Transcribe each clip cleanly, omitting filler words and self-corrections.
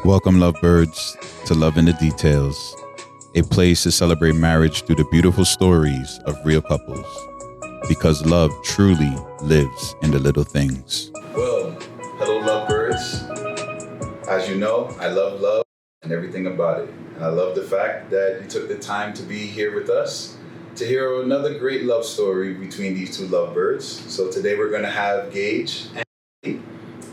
Welcome, lovebirds, to Love in the Details, a place to celebrate marriage through the beautiful stories of real couples, because love truly lives in the little things. Well, hello, lovebirds. As you know, I love love and everything about it. And I love the fact that you took the time to be here with us to hear another great love story between these two lovebirds. So today we're going to have Gage and Kaeli,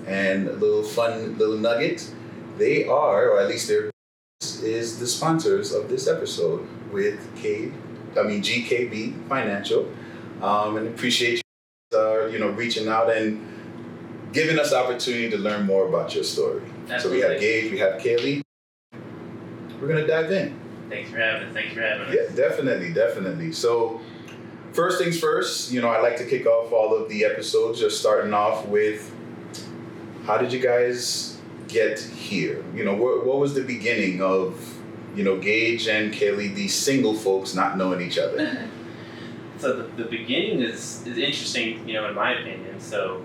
and a little fun little nugget. They are, or at least they're, is the sponsors of this episode with GKB Financial, and appreciate you reaching out and giving us the opportunity to learn more about your story. Absolutely. So we have Gage, we have Kaeli. We're gonna dive in. Thanks for having us. Yeah, definitely. So first things first, I like to kick off all of the episodes just starting off with, how did you guys get here? What was the beginning of, Gage and Kaeli, these single folks not knowing each other? So the beginning is interesting, in my opinion. So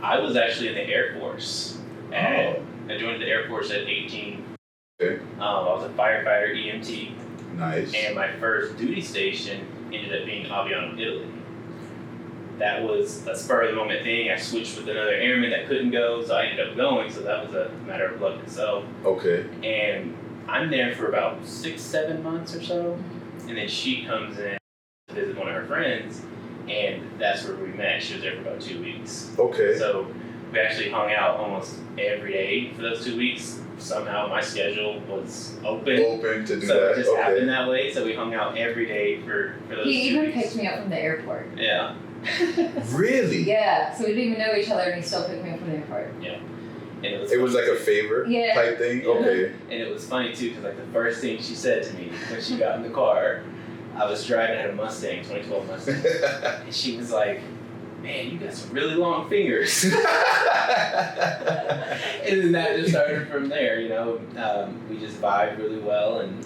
I was actually in the Air Force. I joined the Air Force at 18. Okay. I was a firefighter EMT. Nice. And my first duty station ended up being Aviano, Italy. That was a spur of the moment thing. I switched with another airman that couldn't go, so I ended up going. So that was a matter of luck itself. Okay. And I'm there for about 6-7 months or so. And then she comes in to visit one of her friends, and that's where we met. She was there for about 2 weeks. Okay. So we actually hung out almost every day for those 2 weeks. Somehow my schedule was open to do so that. it just happened that way. So we hung out every day for those 2 weeks. He even picked me up from the airport. Yeah. Really? Yeah, so we didn't even know each other, and he still picked me up from the airport. Yeah. And it was like a favor type thing? Yeah. Okay. And it was funny too, because the first thing she said to me when she got in the car, I was driving, I had a Mustang, 2012 Mustang, and she was like, "Man, you got some really long fingers." And then that just started from there, we just vibed really well, and,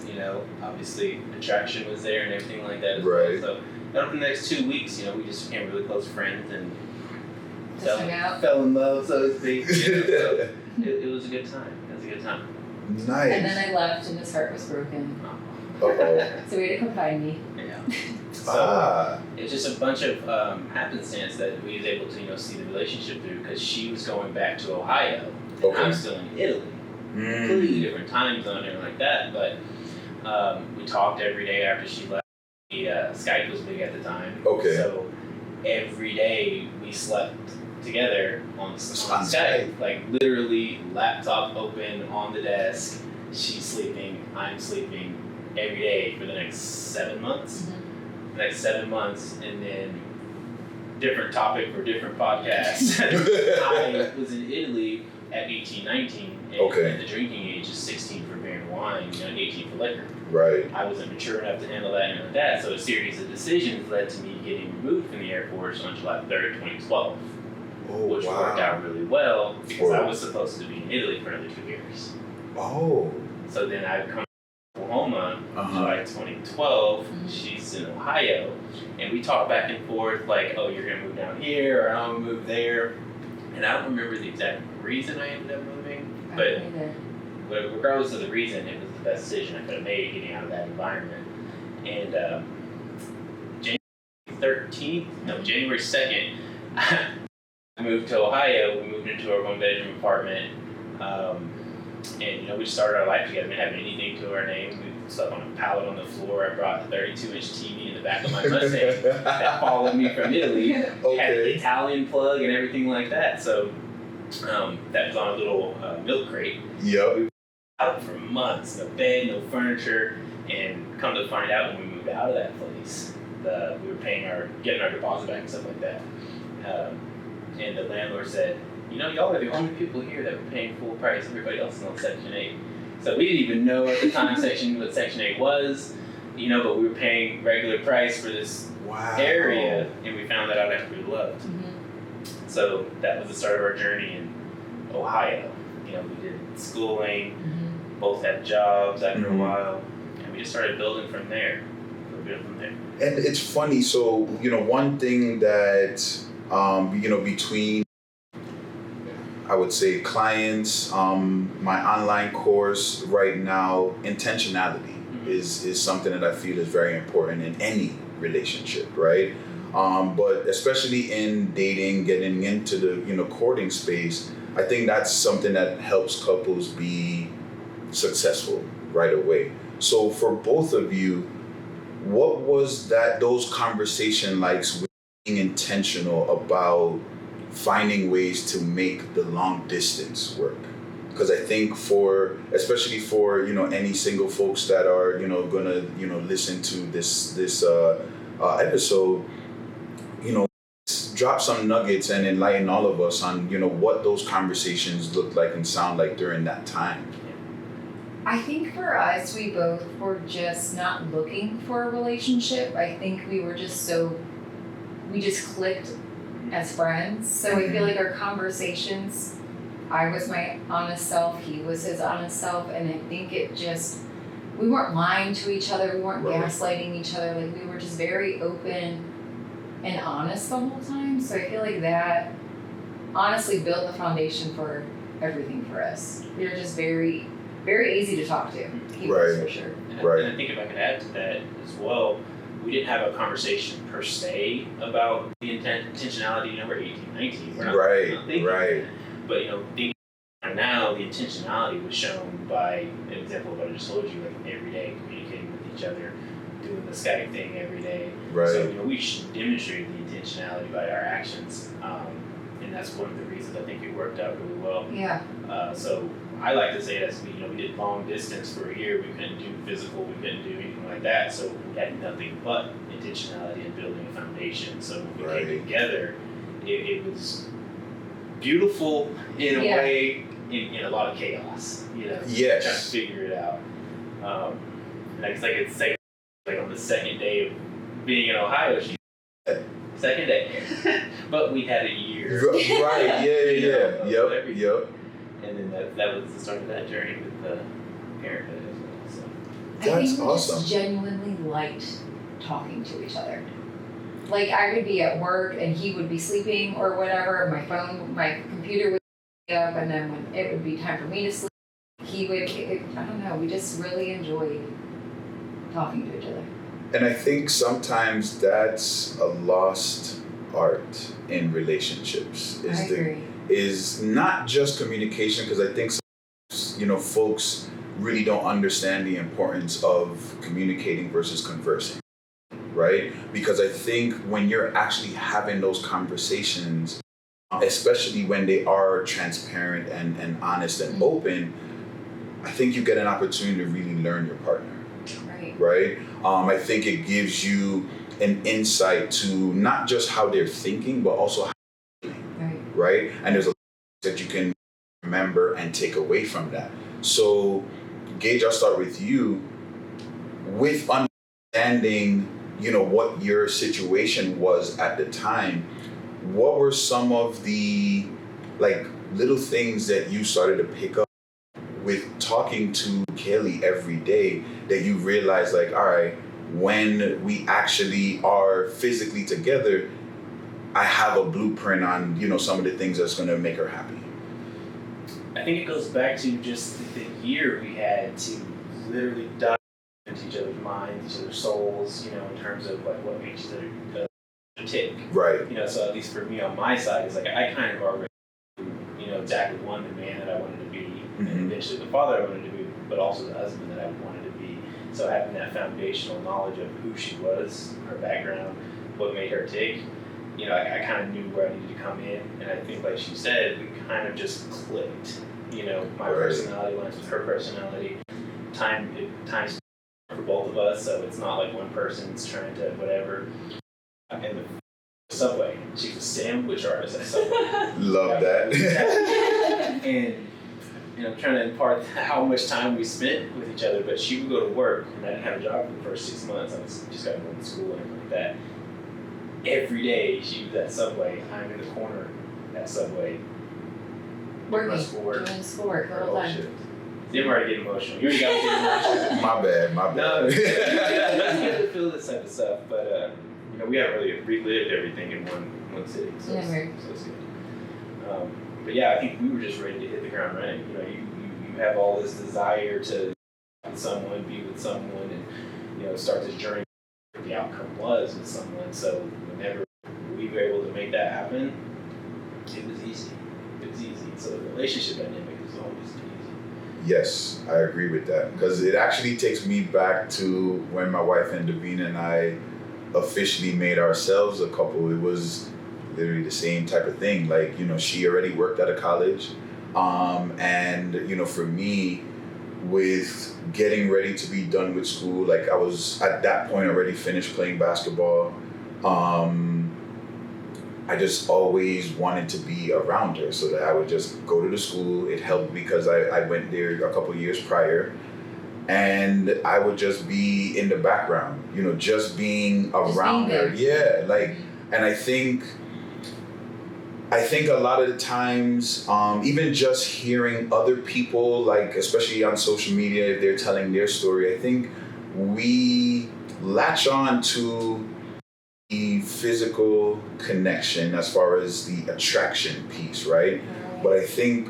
obviously attraction was there and everything like that as right. well. So over the next 2 weeks, we just became really close friends and fell in love, so to speak. So it was a good time. Nice. And then I left, and his heart was broken. Uh-oh. So he had to come find me. Yeah. So it's just a bunch of happenstance that we was able to, see the relationship through, because she was going back to Ohio, and okay. I'm still in Italy. Completely different time zone and like that, but we talked every day after she left. Skype was big at the time. Okay. So every day we slept together on Skype. Like literally laptop open on the desk. She's sleeping, I'm sleeping every day for the next 7 months. Mm-hmm. The next 7 months, and then different topic for different podcasts. I was in Italy at 18, 19, and the drinking age is 16 for beer and wine, 18 for liquor. Right. I wasn't mature enough to handle that and like that, so a series of decisions led to me getting removed from the Air Force on July 3rd, 2012, which worked out really well because I was supposed to be in Italy for another 2 years. Oh. So then I'd come to Oklahoma, July 2012, she's in Ohio, and we talked back and forth like, oh, you're going to move down here, or I'm going to move there, and I don't remember the exact reason I ended up moving, but regardless of the reason, it was the best decision I could have made getting out of that environment. And January 2nd, I moved to Ohio. We moved into our 1-bedroom apartment. And, we just started our life together. We didn't have anything to our name. We slept on a pallet on the floor. I brought a 32-inch TV in the back of my Mustang that followed me from Italy. Had an Italian plug and everything like that. So that was on a little milk crate. Yep. We were out for months. No bed, no furniture. And come to find out when we moved out of that place, we were getting our deposit back and stuff like that. And the landlord said, y'all are the only people here that were paying full price. Everybody else is on Section 8. So we didn't even know at the time what Section 8 was, but we were paying regular price for this area, and we found that out after we left. Mm-hmm. So that was the start of our journey in Ohio. We did schooling, both had jobs after a while, and we just started building from there. And it's funny, so, one thing that, between, I would say clients, my online course right now, intentionality is something that I feel is very important in any relationship, right? But especially in dating, getting into the courting space, I think that's something that helps couples be successful right away. So for both of you, what was those conversation like with being intentional about finding ways to make the long distance work? Because I think especially for any single folks that are gonna listen to this episode, drop some nuggets and enlighten all of us on what those conversations look like and sound like during that time. I think for us, we both were just not looking for a relationship. I think we just clicked as friends. So I feel like our conversations, I was my honest self, he was his honest self, and I think we weren't lying to each other, we weren't gaslighting each other, like we were just very open and honest the whole time. So I feel like that honestly built the foundation for everything for us. We were just very, very easy to talk to. He was for sure. And I think if I could add to that as well, we didn't have a conversation per se about the intentionality. We're 18, 19. We're not thinking that. But thinking now, the intentionality was shown by an example of what I just told you, like every day communicating with each other, doing the Skype thing every day. Right. So we demonstrated the intentionality by our actions, and that's one of the reasons I think it worked out really well. Yeah. So I like to say that we did long distance for a year. We couldn't do physical. We couldn't do anything like that. So we had nothing but intentionality and building a foundation. So when we came together, it was beautiful in a way, in a lot of chaos. Yes. Trying to figure it out. And it's like on the second day of being in Ohio, second day, but we had a year. Right. Yeah. Yep. And then that was the start of that journey with the parenthood as well. So I think we awesome. just genuinely liked talking to each other. Like I would be at work and he would be sleeping or whatever. My computer would be up, and then when it would be time for me to sleep, I don't know. We just really enjoyed talking to each other. And I think sometimes that's a lost art in relationships. I agree. Is not just communication, because I think sometimes, folks really don't understand the importance of communicating versus conversing, right? Because I think when you're actually having those conversations, especially when they are transparent and honest and open, I think you get an opportunity to really learn your partner, right? I think it gives you an insight to not just how they're thinking, but also how they're feeling, right? And there's a lot that you can remember and take away from that. So, Gage, I'll start with you. With understanding, what your situation was at the time, what were some of the little things that you started to pick up with talking to Kaeli every day that you realized, all right, when we actually are physically together, I have a blueprint on, some of the things that's going to make her happy? I think it goes back to just the year we had to literally dive into each other's minds, each other's souls, in terms of what makes each other tick. Right. So at least for me on my side, it's I kind of already knew, exactly the man that I wanted to be, and eventually the father I wanted to be, but also the husband that I wanted to be. So having that foundational knowledge of who she was, her background, what made her tick, I kind of knew where I needed to come in. And I think, like she said, we kind of just clicked. My personality lines with her personality. Time for both of us, so it's not like one person's trying to whatever. And the Subway, she's a sandwich artist at Subway. Love that. And I'm trying to impart how much time we spent with each other, but she would go to work, and I didn't have a job for the first 6 months. I was just got to go to school and everything like that. Every day she was at Subway. I'm in the corner at Subway. Doing schoolwork the whole time. You're already getting emotional. You already got to get emotional. My bad. No, it's good to feel this type of stuff, but we haven't really relived everything in one sitting, so it's good. But yeah, I think we were just ready to hit the ground running. You know, you have all this desire to be with someone, and you know, start this journey. The outcome was with someone. So whenever we were able to make that happen, it was easy. It was easy. So the relationship dynamic is always easy. Yes, I agree with that, because it actually takes me back to when my wife and Davina and I officially made ourselves a couple. It was literally the same type of thing. Like, you know, she already worked at a college, and you know, for me, with getting ready to be done with school, like I was at that point already finished playing basketball. I just always wanted to be around her, so that I would just go to the school. It helped because I went there a couple years prior, and I would just be in the background, you know, just being around her. Yeah, like, and I think a lot of the times, even just hearing other people, like especially on social media, if they're telling their story, I think we latch on to the physical connection as far as the attraction piece, right? But I think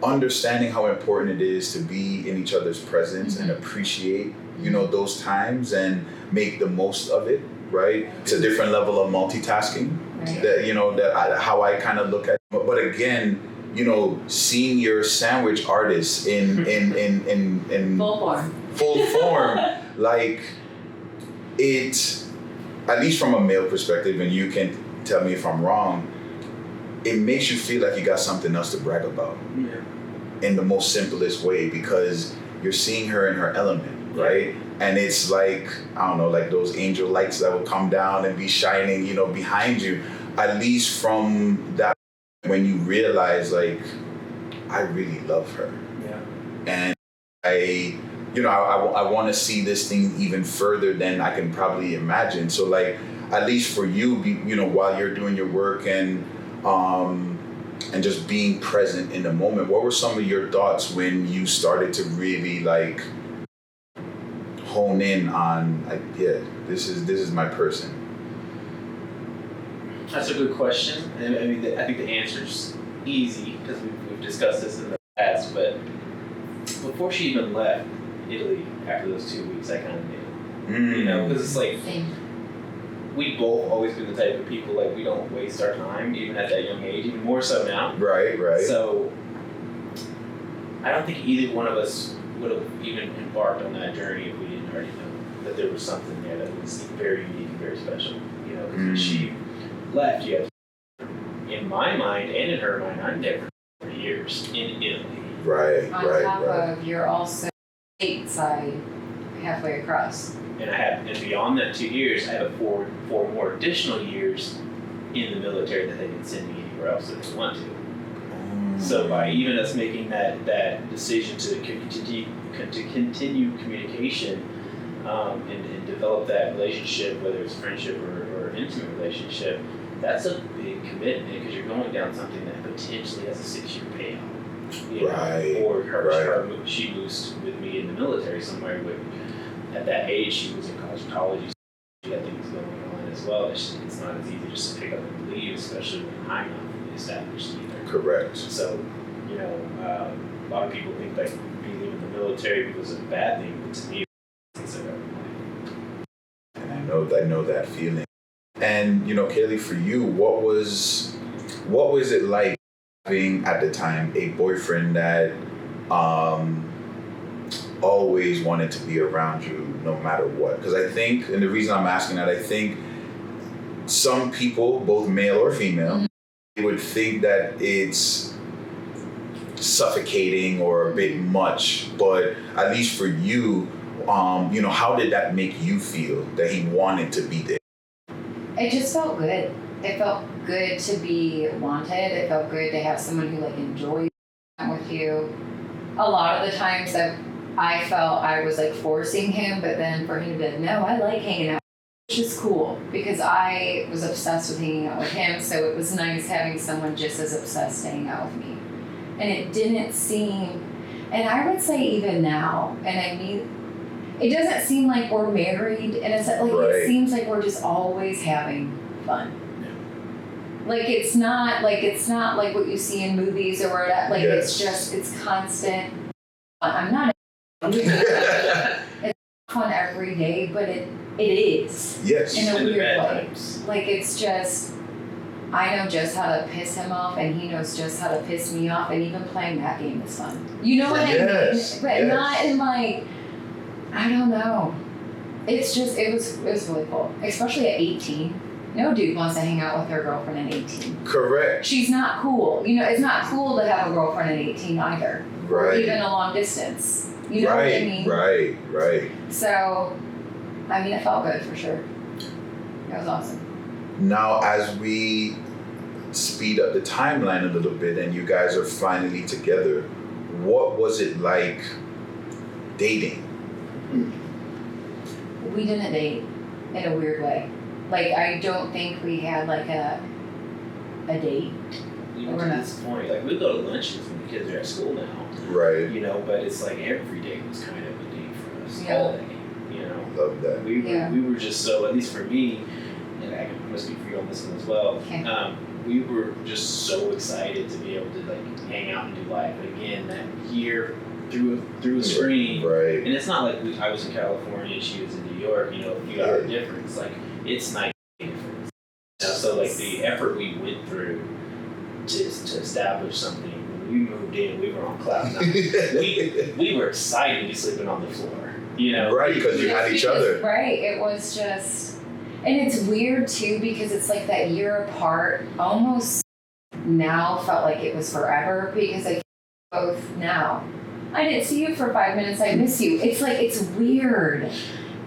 understanding how important it is to be in each other's presence and appreciate, you know, those times and make the most of it, right? It's a different level of multitasking. Right. That, you know, how I kind of look at it. But again, you know, seeing your sandwich artist in full form, like it, at least from a male perspective, and you can tell me if I'm wrong, it makes you feel like you got something else to brag about. Yeah. In the most simplest way, because you're seeing her in her element, right? And it's like, I don't know, like those angel lights that will come down and be shining, you know, behind you. At least from that, when you realize, like, I really love her. Yeah. And I want to see this thing even further than I can probably imagine. So, like, at least for you, you know, while you're doing your work and just being present in the moment, what were some of your thoughts when you started to really, like, hone in on, like, yeah, this is my person? That's a good question. I mean, I think the answer's easy because we've discussed this in the past. But before she even left Italy, after those 2 weeks, I kind of knew. You know, because it's like we both always been the type of people, like, we don't waste our time, even at that young age, even more so now. Right. So I don't think either one of us would have even embarked on that journey if we didn't already know that there was something there that was very unique and very special. You know, because when she left, you have, in my mind and in her mind, I've never for years in Italy. On top of, you're also stateside, halfway across. And beyond that 2 years, I have four more additional years in the military that they didn't send me anywhere else if they want to. So by even us making that decision to continue communication and develop that relationship, whether it's friendship or intimate relationship, that's a big commitment because you're going down something that potentially has a 6-year payout. You know? Or she moves with me in the military somewhere. At that age, she was in college. She had things going on as well. It's not as easy just to pick up and leave, especially when I'm not fully established either. Correct. So, you know, a lot of people think like me leaving the military was a bad thing, but to me, it's a very good. And I know that feeling. And, you know, Kaeli, for you, what was it like having at the time a boyfriend that always wanted to be around you no matter what? Because I think, and the reason I'm asking that, I think some people, both male or female, would think that it's suffocating or a bit much, but at least for you, you know, how did that make you feel that he wanted to be there? It just felt good. It felt good to be wanted. It felt good to have someone who, like, enjoys time with you. A lot of the times that I felt I was, like, forcing him, but then for him to be like, no, I like hanging out, which is cool because I was obsessed with hanging out with him. So it was nice having someone just as obsessed hanging out with me. And it didn't seem, and I would say even now, and I mean, it doesn't seem like we're married, and it's like it seems like we're just always having fun. Like it's not like what you see in movies or whatever. Like it's constant. I'm not. It's fun every day, but it is. Yes. In a In the weird bad way. times. Like it's just. I know just how to piss him off, and he knows just how to piss me off, and even playing that game is fun. You know what I mean? But not in like, I don't know. It's just, it was really cool. Especially at 18. No dude wants to hang out with their girlfriend at 18. Correct. She's not cool. You know, it's not cool to have a girlfriend at 18 either. Or Right. even a long distance. You know what I mean? Right. So, I mean, it felt good for sure. It was awesome. Now, as we speed up the timeline a little bit and you guys are finally together, what was it like dating? We didn't date in a weird way. Like, I don't think we had like a date. Even to this point, like we go to lunches when the kids are at school now. Right. You know, but it's like every day was kind of a date for us. Yeah. All day. You know. Love that. We were just so, at least for me, and I can speak for you on this one as well. Okay. We were just so excited to be able to like hang out and do life. But again, that year through a screen. Right. And it's not like I was in California, she was in New York. You know, a few hour difference. Like it's night difference. You know, so like the effort we went through to establish something. When we moved in, we were on cloud nine. we were excited to be sleeping on the floor. You know, Right, because you had each other. Right. It was just, and it's weird too because it's like that year apart. Almost now felt like it was forever because I both now. I didn't see you for 5 minutes. I miss you. It's like it's weird.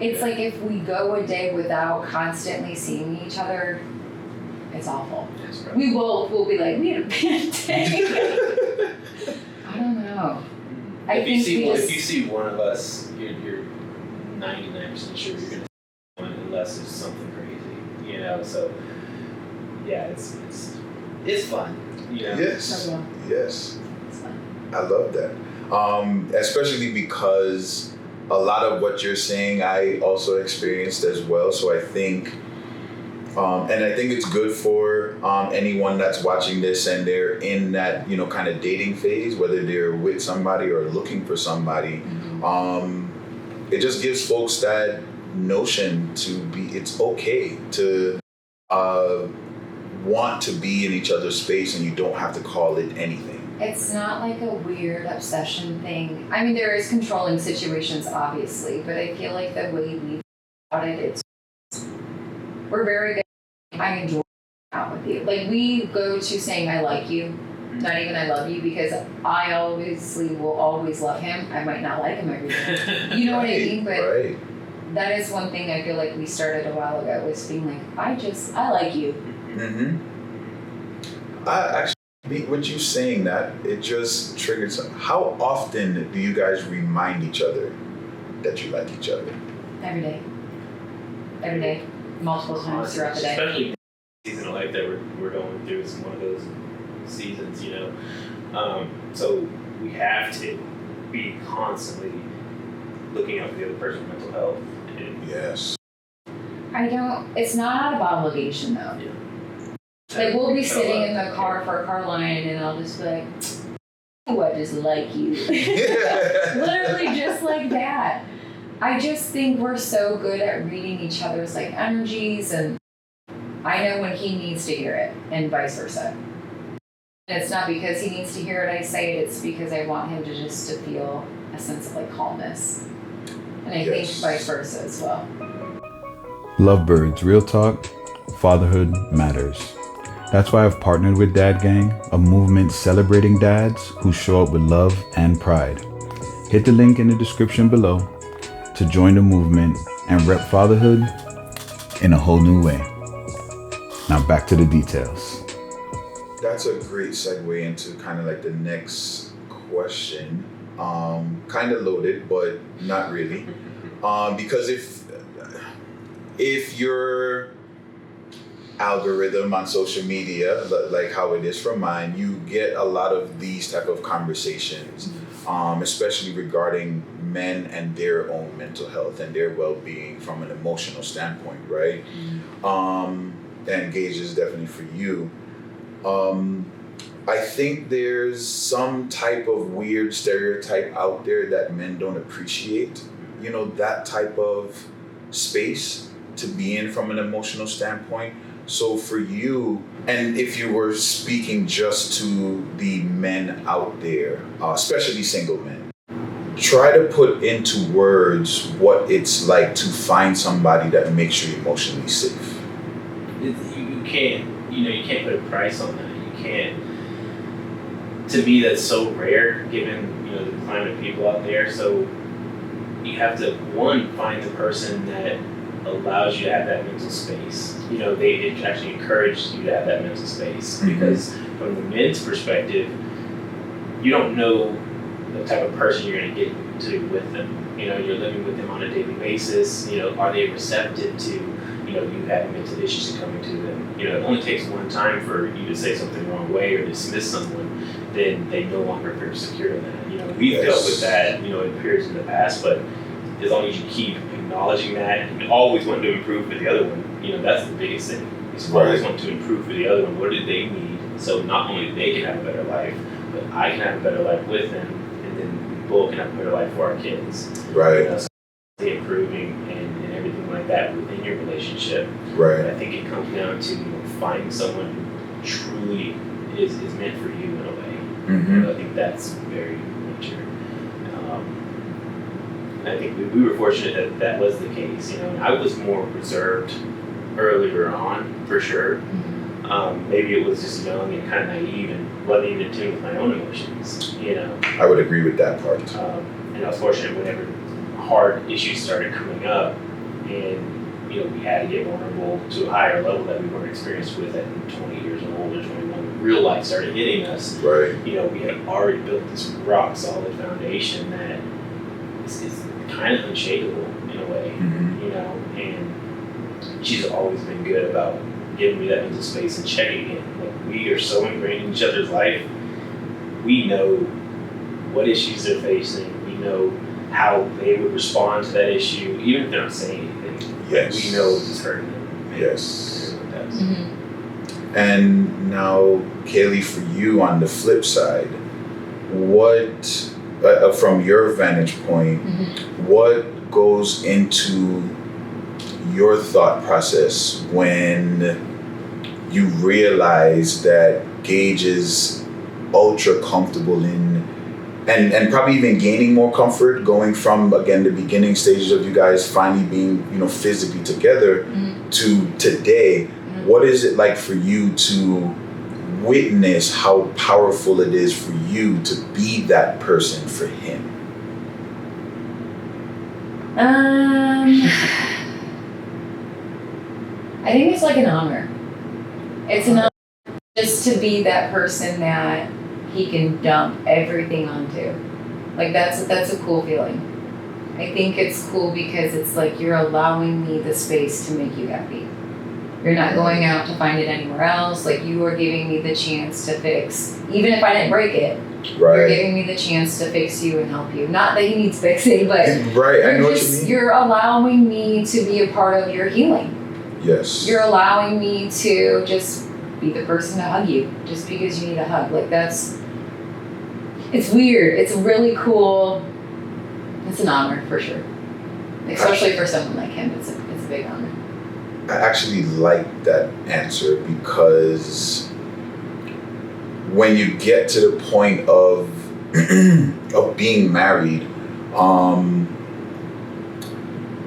It's like if we go a day without constantly seeing each other, it's awful. That's right. We'll be like, we had a bad day. I don't know. If you see one of us, you're 99% sure you're gonna see one unless it's something crazy, you know. So yeah, it's fun, you know. Yes. So, Yes. it's fun. I love that. Especially because a lot of what you're saying I also experienced as well. So I think and I think it's good for anyone that's watching this and they're in that, you know, kind of dating phase, whether they're with somebody or looking for somebody. It just gives folks that notion to be, it's okay to want to be in each other's space and you don't have to call it anything. It's not like a weird obsession thing. I mean, there is controlling situations, obviously, but I feel like the way we about it, we're very good. I enjoy out with you. Like we go to saying I like you, not even I love you, because I obviously will always love him. I might not like him every day. You know what I mean? But that is one thing I feel like we started a while ago was being like, I like you. I actually, with you saying that, it just triggered something. How often do you guys remind each other that you like each other? Every day. Every day. Multiple times throughout the day. Especially the season of life that we're going through is one of those seasons, you know. So we have to be constantly looking out for the other person's mental health. And Yes. It's not out of obligation though. Yeah. Like we'll be sitting in the car for a car line and I'll just be like, oh, I just like you. Literally just like that. I just think we're so good at reading each other's like energies and I know when he needs to hear it and vice versa. And it's not because he needs to hear it I say it, it's because I want him to just to feel a sense of like calmness. And I think vice versa as well. Lovebirds, real talk, fatherhood matters. That's why I've partnered with Dad Gang, a movement celebrating dads who show up with love and pride. Hit the link in the description below to join the movement and rep fatherhood in a whole new way. Now back to the details. That's a great segue into kind of like the next question. Kind of loaded, but not really. Because if your algorithm on social media, like how it is for mine, you get a lot of these type of conversations, especially regarding men and their own mental health and their well-being from an emotional standpoint, right? And Gage is definitely for you. I think there's some type of weird stereotype out there that men don't appreciate, that type of space to be in from an emotional standpoint. So for you, and if you were speaking just to the men out there, especially single men, try to put into words what it's like to find somebody that makes you emotionally safe. You can't, you can't put a price on that. You can't. To me, that's so rare, given the climate of people out there. So you have to find the person that allows you to have that mental space. They actually encourage you to have that mental space, because from the men's perspective, you don't know the type of person you're going to get to with them. You're living with them on a daily basis. Are they receptive to you having mental issues coming to them? It only takes one time for you to say something the wrong way or dismiss someone, then they no longer feel secure in that. We've dealt with that in periods in the past, but as long as you keep acknowledging that and always want to improve for the other one, that's the biggest thing. You always want to improve for the other one. What do they need? So not only they can have a better life, but I can have a better life with them, and then we both can have a better life for our kids. Right. So improving and everything like that within your relationship. Right. But I think it comes down to finding someone who truly is meant for you in a way. I think that's very major. I think we were fortunate that was the case. I was more reserved earlier on, for sure. Maybe it was just young and kind of naive and wasn't even in tune with my own emotions. I would agree with that part. And I was fortunate whenever hard issues started coming up, and we had to get vulnerable to a higher level that we weren't experienced with at 20 years old or 21. When real life started hitting us. Right. We had already built this rock solid foundation that is kind of unshakable in a way. And she's always been good about giving me that mental space and checking in. Like, we are so ingrained in each other's life. We know what issues they're facing. We know how they would respond to that issue, even if they're not saying anything. Yes. We know it's hurting them. Yes. And now, Kaeli, for you on the flip side, what, from your vantage point, what goes into your thought process when you realize that Gage is ultra comfortable in, and probably even gaining more comfort, going from, again, the beginning stages of you guys finally being, physically together to today? What is it like for you to witness how powerful it is for you to be that person for him? I think it's like an honor. It's an honor just to be that person that he can dump everything onto. Like, that's a cool feeling. I think it's cool because it's like you're allowing me the space to make you happy. You're not going out to find it anywhere else. Like, you are giving me the chance to fix, even if I didn't break it. Right. You're giving me the chance to fix you and help you. Not that he needs fixing, but right. I know what you mean. You're allowing me to be a part of your healing. Yes. You're allowing me to just be the person to hug you just because you need a hug. Like, it's weird. It's really cool. It's an honor for sure. Especially for someone like him, it's a big honor. I actually like that answer, because when you get to the point of of being married,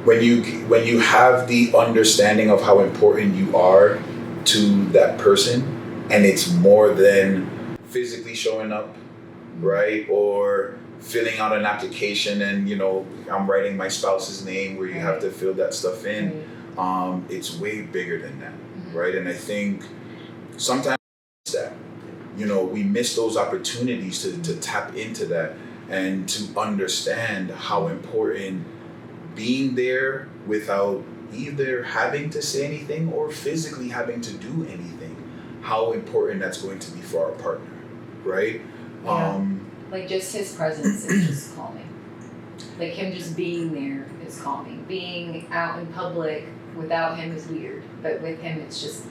when you have the understanding of how important you are to that person, and it's more than physically showing up, right, or filling out an application and I'm writing my spouse's name where you have to fill that stuff in. It's way bigger than that, right? And I think sometimes that we miss those opportunities to tap into that and to understand how important being there without either having to say anything or physically having to do anything, how important that's going to be for our partner, right? Yeah. Like, just his presence is just calming. Like, him just being there is calming. Being out in public without him is weird, but with him it's just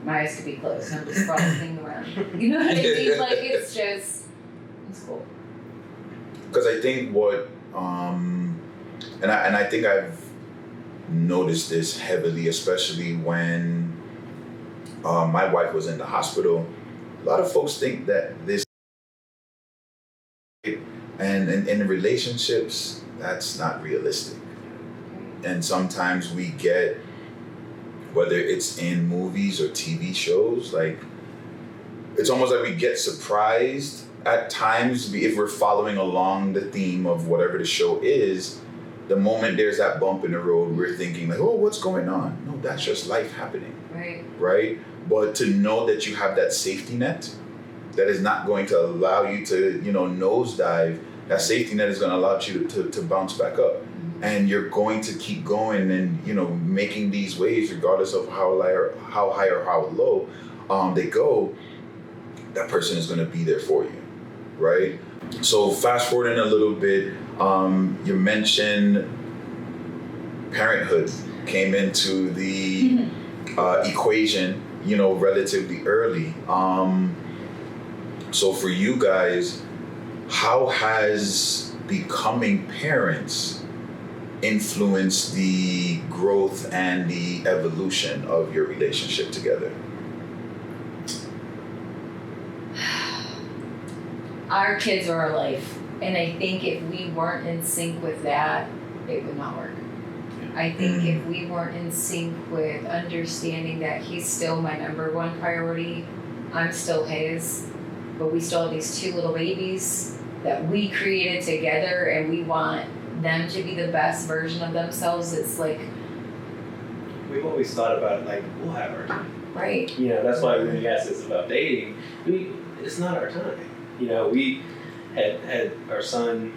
my eyes could be closed and I'm just frolicking around. You know what I mean? Like, it's cool. Because I think what, and I think I've noticed this heavily, especially when my wife was in the hospital. A lot of folks think that this, and in relationships, that's not realistic. And sometimes we get, whether it's in movies or TV shows, like, it's almost like we get surprised at times if we're following along the theme of whatever the show is. The moment there's that bump in the road, we're thinking like, oh, what's going on? No, that's just life happening. Right? But to know that you have that safety net that is not going to allow you to, nosedive, that safety net is going to allow you to bounce back up. And you're going to keep going and, making these waves regardless of how high or how low they go. That person is going to be there for you, right? So fast forwarding a little bit, you mentioned parenthood came into the equation, relatively early. So for you guys, how has becoming parents influenced the growth and the evolution of your relationship together? Our kids are our life, and I think if we weren't in sync with that, it would not work. I think if we weren't in sync with understanding that he's still my number one priority, I'm still his, but we still have these two little babies that we created together, and we want them to be the best version of themselves. It's like, we've always thought about it like, we'll have our time. Right. That's why when you ask us about dating, it's not our time. We had our son,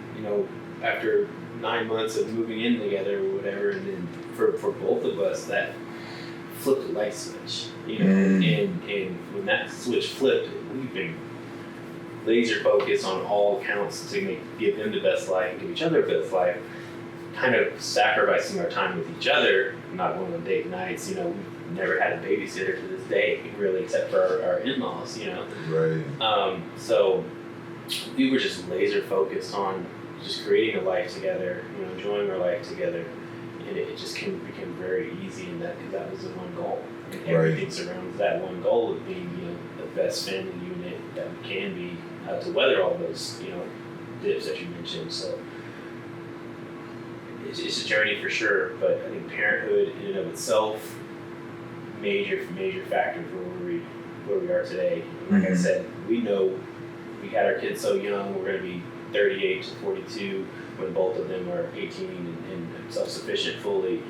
after 9 months of moving in together or whatever, and then for both of us, that flipped the light switch, and when that switch flipped, we've been laser focused on all accounts to give them the best life, give each other the best life, kind of sacrificing our time with each other, not going on date nights. We've never had a babysitter to this day, really, except for our in-laws, Right. So we were just laser focused on just creating a life together, enjoying our life together, and it just became very easy in that, because that was the one goal. And everything surrounds that one goal of being, the best family unit that we can be, to weather all those, dips that you mentioned. So it's a journey for sure, but I think parenthood in and of itself, major factor for where we are today. Like I said, we know we had our kids so young, we're going to be 38 to 42 when both of them are 18 and self-sufficient fully.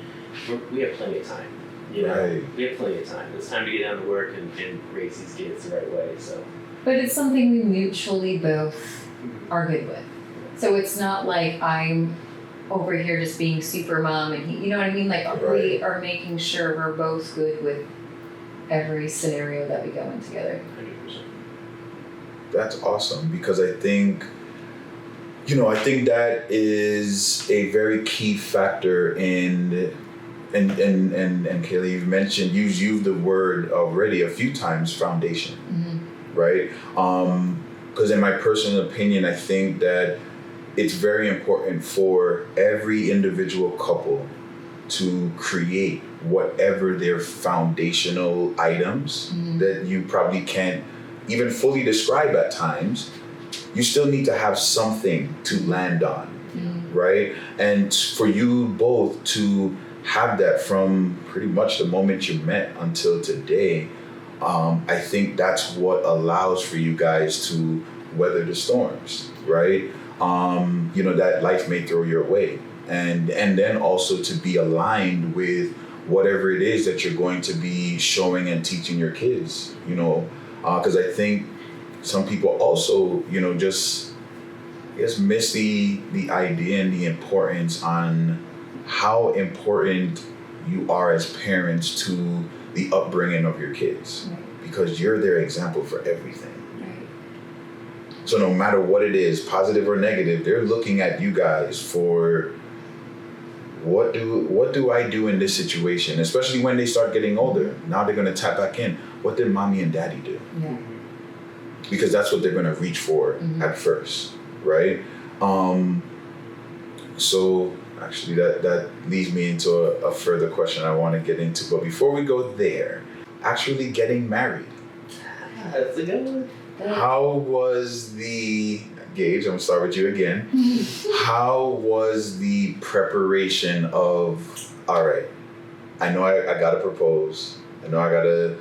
We have plenty of time. Right. We have plenty of time. It's time to get down to work and raise these kids the right way. So, but it's something we mutually both are good with. So it's not like I'm over here just being super mom and he, you know what I mean? Like, we are making sure we're both good with every scenario that we go in together. 100%. That's awesome, because I think, I think that is a very key factor in, and Kaeli, you've mentioned, you've used the word already a few times, foundation, right? Because in my personal opinion, I think that it's very important for every individual couple to create whatever their foundational items that you probably can't even fully describe at times. You still need to have something to land on, right? And for you both to have that from pretty much the moment you met until today, I think that's what allows for you guys to weather the storms, right? That life may throw your way. And then also to be aligned with whatever it is that you're going to be showing and teaching your kids, because I think some people also, just miss the idea and the importance on how important you are as parents to the upbringing of your kids, because you're their example for everything. So no matter what it is, positive or negative, they're looking at you guys for what do I do in this situation, especially when they start getting older. Now they're going to tap back in. what did mommy and daddy do? Yeah. Because that's what they're going to reach for at first, right? So actually that leads me into a further question I want to get into. But before we go there, actually getting married. That's a good one. How was the, Gage, I'm going to start with you again. How was the preparation of, all right, I know I got to propose. I know I got to,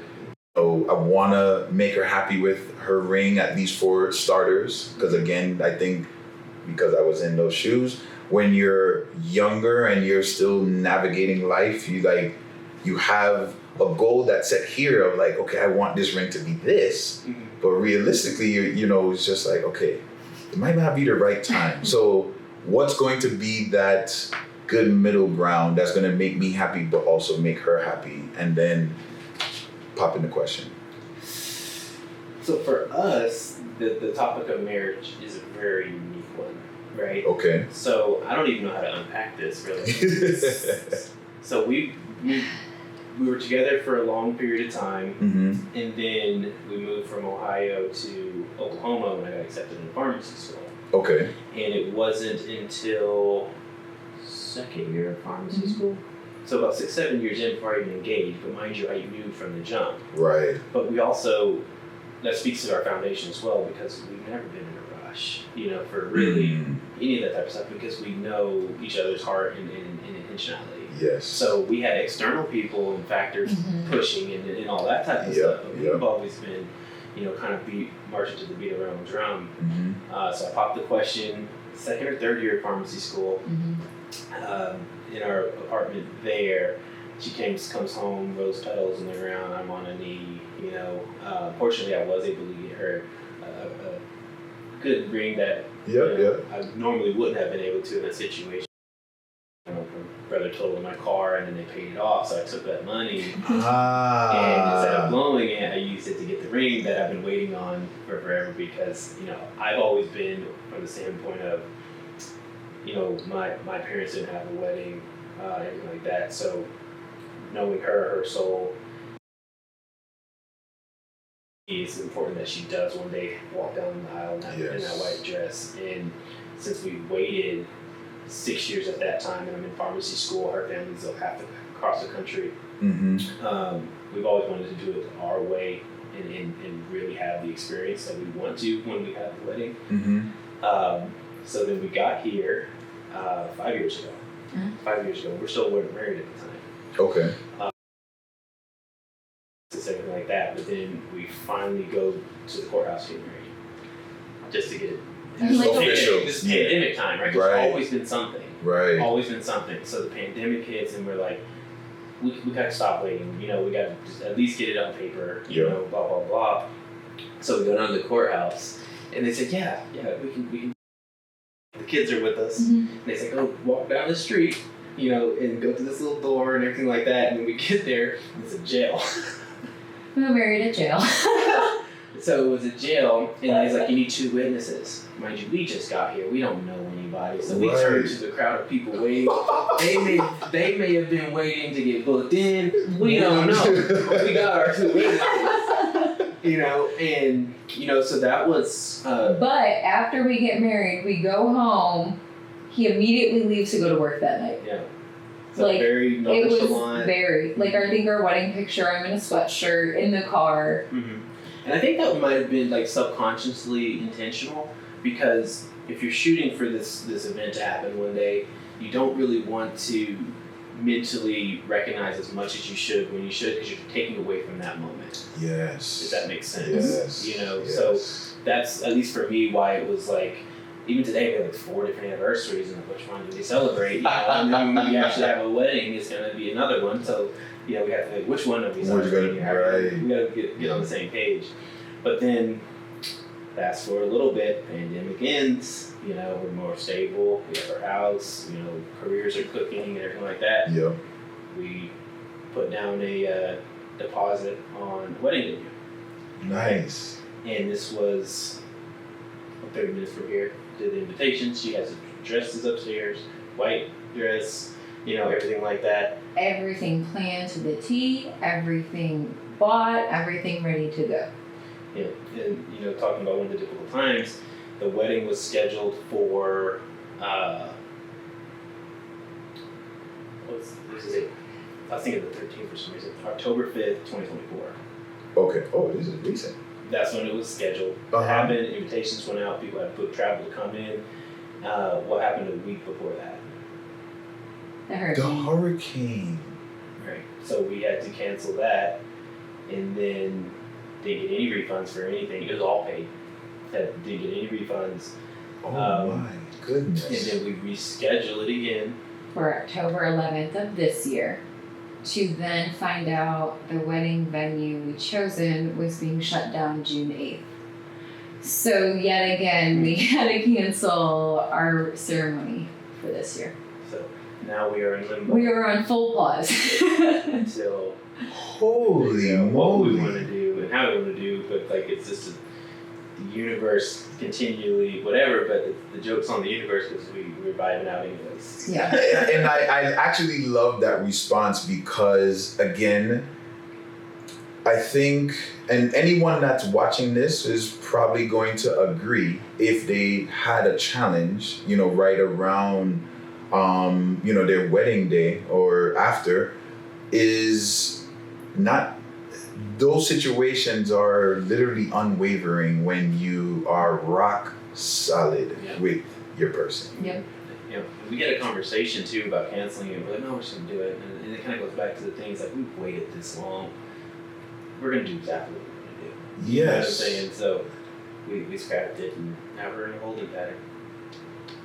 I want to make her happy with her ring, at least for starters. Because again, I think because I was in those shoes, when you're younger and you're still navigating life, you have a goal that's set here of like, okay, I want this ring to be this. But realistically, it's just like, okay, it might not be the right time. So what's going to be that good middle ground that's going to make me happy but also make her happy? And then pop in the question. So for us, the topic of marriage is a very unique one, right? Okay. So I don't even know how to unpack this really. So we were together for a long period of time, and then we moved from Ohio to Oklahoma when I got accepted in pharmacy school. Okay. And it wasn't until second year of pharmacy school, so about 6-7 years in before I even engaged. But mind you, I knew from the jump. Right. But we also, that speaks to our foundation as well, because we've never been in a rush, for really any of that type of stuff, because we know each other's heart and intentionality. Yes. So we had external people and factors pushing and all that type of stuff. But we've always been, kind of marching to the beat of our own drum. So I popped the question, second or third year of pharmacy school, in our apartment there. She comes home, rose petals in the ground. I'm on a knee. Fortunately, I was able to get her a good ring that I normally wouldn't have been able to in that situation. My brother totaled my car, and then they paid it off. So I took that money, and instead of blowing it, I used it to get the ring that I've been waiting on for forever. Because I've always been from the standpoint of, my parents didn't have a wedding, anything like that. So knowing her soul, it's important that she does one day walk down the aisle in that white dress. And since we waited 6 years at that time, and I'm in pharmacy school, her family's half across the country. We've always wanted to do it our way and really have the experience that we want to when we have the wedding. So then we got here 5 years ago. 5 years ago. We're married at the time. Okay. Something like that, but then we finally go to the courthouse to get married, just to get it official. This pandemic time, right? There's always been something. Right. Always been something. So the pandemic hits, and we're like, we got to stop waiting. We got to just at least get it on paper. Blah blah blah. So we go down to the courthouse, and they said, yeah, we can. The kids are with us, and they say, go walk down the street, and go to this little door and everything like that. And when we get there, it's a jail. We were married at jail. So it was a jail, and he's like, you need 2 witnesses. Mind you, we just got here. We don't know anybody. So we turned to the crowd of people waiting. They may have been waiting to get booked in. We don't know. But we got our 2 witnesses. So that was... But after we get married, we go home. He immediately leaves to go to work that night. Yeah. So very nonchalant. It was very, I think our wedding picture, I'm in a sweatshirt in the car. And I think that might have been subconsciously intentional, because if you're shooting for this event to happen one day, you don't really want to mentally recognize as much as you should when you should, because you're taking away from that moment. Yes. If that makes sense. Yes. So that's, at least for me, why it was even today we have 4 different anniversaries, and which one do we celebrate? And then when we actually have a wedding, it's going to be another one. So we have to which one are we celebrating? We got to get on the same page. But then fast forward a little bit, pandemic ends. We're more stable. We have our house. Careers are cooking and everything like that. Yep. We put down a deposit on a wedding venue. Nice. And this was 30 minutes from here. Did the invitations. She has dresses upstairs, white dress, everything like that. Everything planned to the T, everything bought, everything ready to go. Yeah, and talking about one of the difficult times, the wedding was scheduled for this is it. I was thinking the 13th for some reason. October 5th, 2024. Okay. Oh, this is recent. That's when it was scheduled. Uh-huh. It happened. Invitations went out. People had to book travel to come in. What happened a week before that? The The hurricane. hurricane. Right. So we had to cancel that, and then didn't get any refunds for anything. It was all paid. Didn't get any refunds. Oh my goodness. And then we rescheduled it again. For October 11th of this year, to then find out the wedding venue we chosen was being shut down June 8th. So yet again, we had to cancel our ceremony for this year. So now we are in limbo. We are on full pause. Until Holy what we moly. want to do and how we want to do, but like it's just the universe continually whatever. But the joke's on the universe because we're vibing out anyways. Yeah. And I actually love that response because, again, I think, and anyone that's watching this is probably going to agree if they had a challenge, right around, their wedding day or after, is not, those situations are literally unwavering when you are rock solid with your person. Yep. We get a conversation too about canceling it. We're like, no, we're just gonna do it, and it kind of goes back to the things like we've waited this long. We're gonna do exactly what we're gonna do. You know what I'm Yes. saying? So we scrapped it, and now we're in a holding pattern.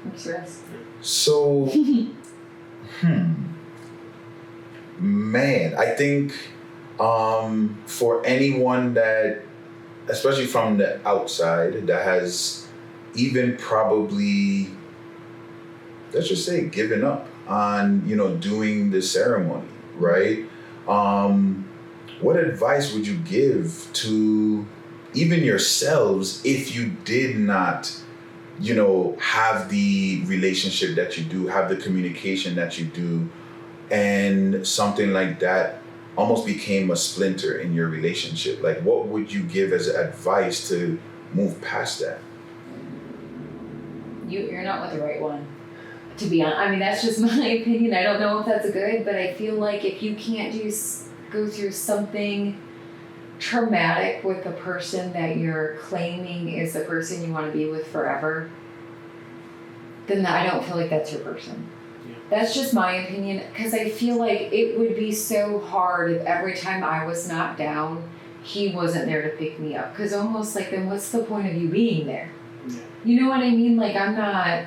Makes rest. So, man, I think for anyone that, especially from the outside, that has even probably, let's just say, given up on, doing the ceremony, right? What advice would you give to even yourselves if you did not, have the relationship that you do, have the communication that you do, and something like that almost became a splinter in your relationship? Like, what would you give as advice to move past that? You're not with the right one. To be honest, I mean, that's just my opinion. I don't know if that's good, but I feel like if you can't go through something traumatic with the person that you're claiming is the person you want to be with forever, then I don't feel like that's your person. Yeah. That's just my opinion, because I feel like it would be so hard if every time I was knocked down, he wasn't there to pick me up. Because almost like, then what's the point of you being there? Yeah. You know what I mean? Like, I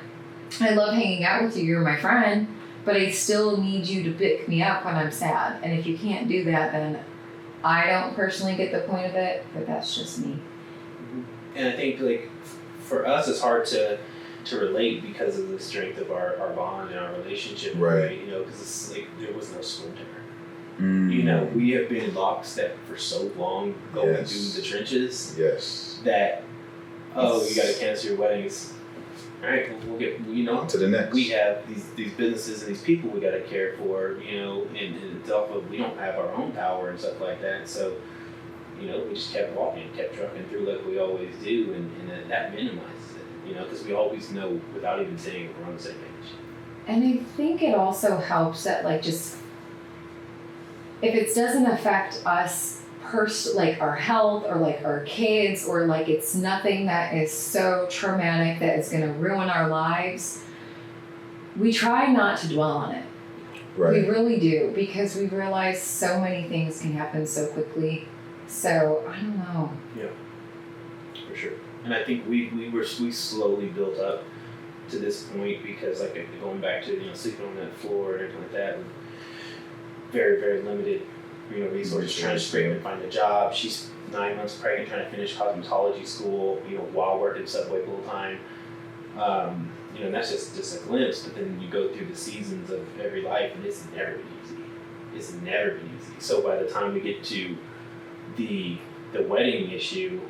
love hanging out with you, you're my friend, but I still need you to pick me up when I'm sad. And if you can't do that, then I don't personally get the point of it, but that's just me. And I think like for us, it's hard to relate because of the strength of our bond and our relationship. Right. Because it's like there was no splinter. Mm. We have been lockstep for so long going Yes. through the trenches Yes. that, you got to cancel your weddings. All right, we'll get, On to the next. we have these businesses and these people we got to care for, and it's off of, we don't have our own power and stuff like that. So, we just kept walking, kept trucking through like we always do, and that minimizes it, because we always know without even saying it, we're on the same page. And I think it also helps that, like, just if it doesn't affect us like our health or like our kids, or like it's nothing that is so traumatic that is going to ruin our lives, we try not to dwell on it. Right. We really do, because we realize so many things can happen so quickly. So I don't know. Yeah, for sure. And I think we slowly built up to this point because, like, going back to sleeping on that floor and everything like that, very, very limited resources, trying to scrape and find a job. She's 9 months pregnant, trying to finish cosmetology school, while working Subway full time. And that's just a glimpse, but then you go through the seasons of every life, and it's never been easy. It's never been easy. So by the time we get to the wedding issue,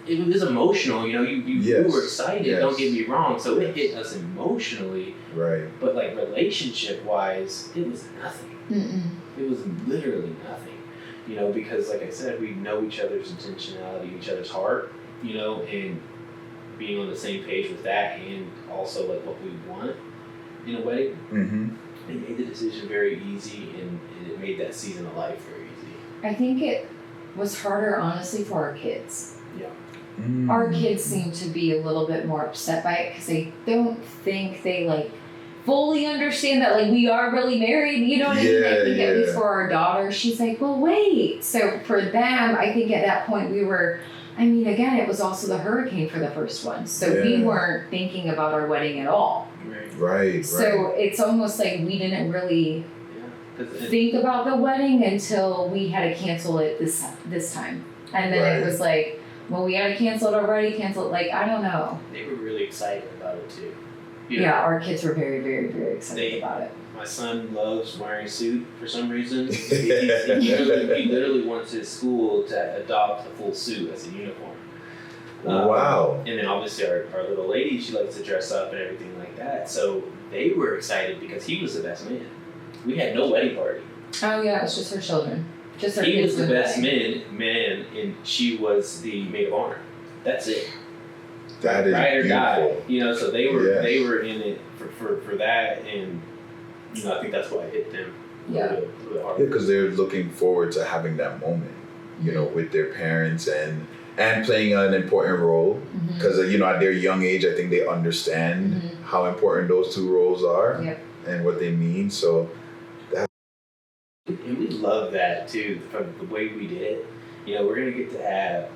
it was emotional, you know, you Yes. were excited, Yes. don't get me wrong, so it hit us emotionally, Right. but like relationship-wise, it was nothing. It was literally nothing, you know, because like I said, we know each other's intentionality, each other's heart, you know, and being on the same page with that and also like what we want in a wedding, it made the decision very easy and it made that season of life very easy. I think it was harder, honestly, for our kids. Yeah. Our kids seem to be a little bit more upset by it because they don't think they like fully understand that like we are really married. You know what I mean? I think at least for our daughter, she's like, well, wait. So for them, I think at that point we were. I mean, again, it was also the hurricane for the first one, so we weren't thinking about our wedding at all. Right. So it's almost like we didn't really think about the wedding until we had to cancel it this time, and then it was like. Well, we had to cancel it already, like, I don't know. They were really excited about it too. You know, our kids were very, very, very excited about it. My son loves wearing a suit for some reason. He literally wants his school to adopt a full suit as a uniform. Wow. And then obviously our little lady, she likes to dress up and everything like that. So they were excited because he was the best man. We had no wedding party. Oh yeah, it was just her children. Just her he kids. Was the best man, and she was the maid of honor. That's it. That is ride or beautiful. die. You know, so they were in it for that, and you know, I think that's why it hit them. Really hard. Yeah, because they're looking forward to having that moment, you know, with their parents and playing an important role. Because you know, at their young age, I think they understand how important those two roles are and what they mean. So. And we love that too, from the way we did it. You know, we're gonna get to have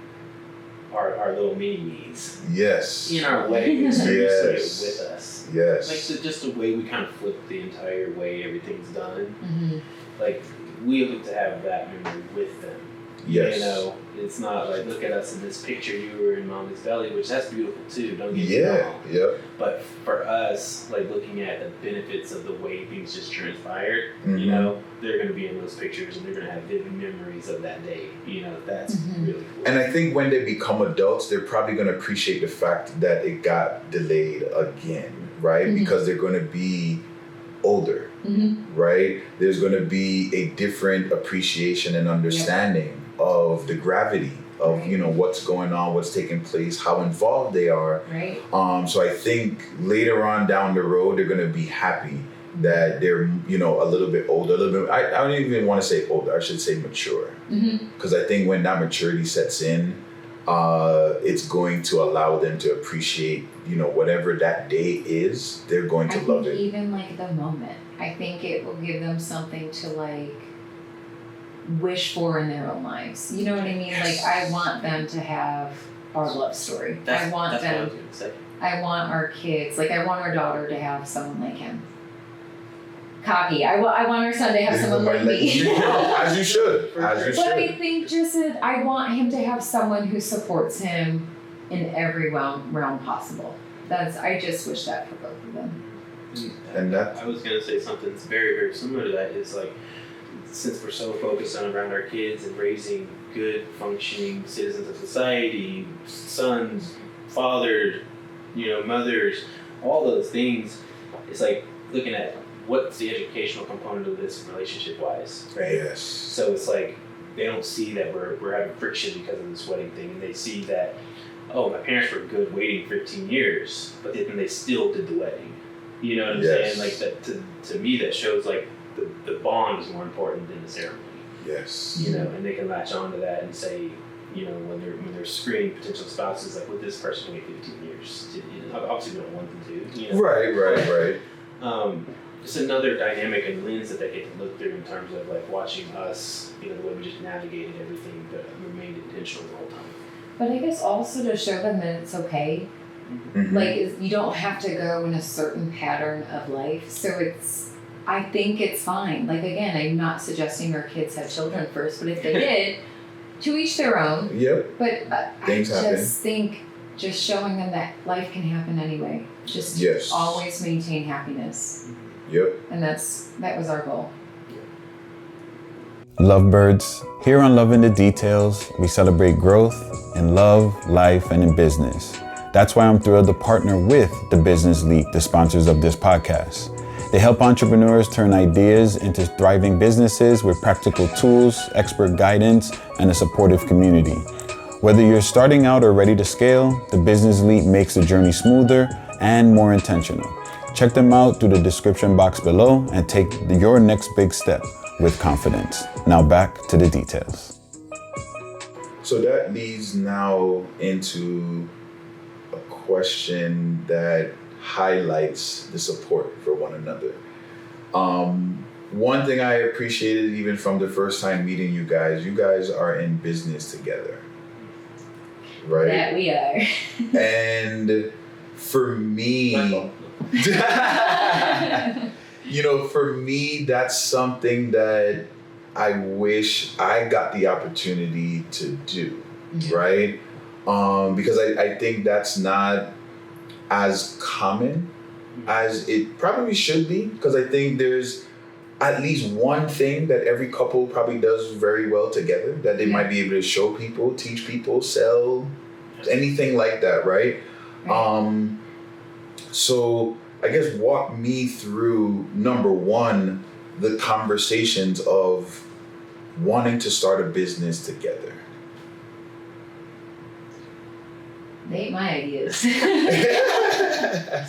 our little mini-me's. Yes. In our wedding experience with us. Yes. Like just the way we kind of flip the entire way everything's done. Like we get to have that memory with them. Yes. You know, it's not like look at us in this picture you were in mommy's belly, which that's beautiful too. Don't get me wrong. Yep. But for us, like looking at the benefits of the way things just transpired, you know, they're going to be in those pictures and they're going to have vivid memories of that day. You know, that's really cool. And I think when they become adults, they're probably going to appreciate the fact that it got delayed again, right? Because they're going to be older, right? There's going to be a different appreciation and understanding of the gravity of you know what's going on, what's taking place, how involved they are. Right. So I think later on down the road they're going to be happy that they're you know a little bit older, a little bit. I don't even want to say older. I should say mature. Because I think when that maturity sets in, it's going to allow them to appreciate you know whatever that day is. They're going to love it. Even like the moment, I think it will give them something to like wish for in their own lives. You know what I mean? Like I want them to have our love story. I want them. What I was gonna say. I want our kids. Like I want our daughter to have someone like him. Cocky. I want our son to have someone like me. As you should. But I think just that I want him to have someone who supports him in every realm possible. I just wish that for both of them. And that I was gonna say something that's very, very similar to that. Is like since we're so focused on around our kids and raising good, functioning citizens of society, sons, fathers, you know, mothers, all those things, it's like looking at what's the educational component of this relationship-wise, right? Yes. So it's like they don't see that we're having friction because of this wedding thing, and they see that, oh, my parents were good waiting 15 years, but then they still did the wedding. You know what I'm saying? Like that to me, that shows like the bond is more important than the ceremony. Yes. You know, and they can latch on to that and say, you know, when they're screening potential spouses, like, would this person wait 15 years? You know, obviously, we don't want them to. You know? Right. Just another dynamic and lens that they get to look through in terms of like watching us, you know, the way we just navigated everything, but remained intentional the whole time. But I guess also to show them that it's okay. Like you don't have to go in a certain pattern of life. So I think it's fine. Like again, I'm not suggesting our kids have children first, but if they did, to each their own. Yep. But I happen. just think just showing them that life can happen anyway. Just always maintain happiness. Yep. And that was our goal. Lovebirds, here on Love in the Details, we celebrate growth in love, life, and in business. That's why I'm thrilled to partner with the Business League, the sponsors of this podcast. They help entrepreneurs turn ideas into thriving businesses with practical tools, expert guidance, and a supportive community. Whether you're starting out or ready to scale, the Business League makes the journey smoother and more intentional. Check them out through the description box below and take your next big step with confidence. Now back to the details. So that leads now into a question that highlights the support for one another. One thing I appreciated even from the first time meeting you guys are in business together, right? That we are. And for me, for me, that's something that I wish I got the opportunity to do, right? Because I think that's not as common as it probably should be, because I think there's at least one thing that every couple probably does very well together, that they might be able to show people, teach people, sell, anything like that, right? So I guess walk me through, number one, the conversations of wanting to start a business together. They ain't my ideas.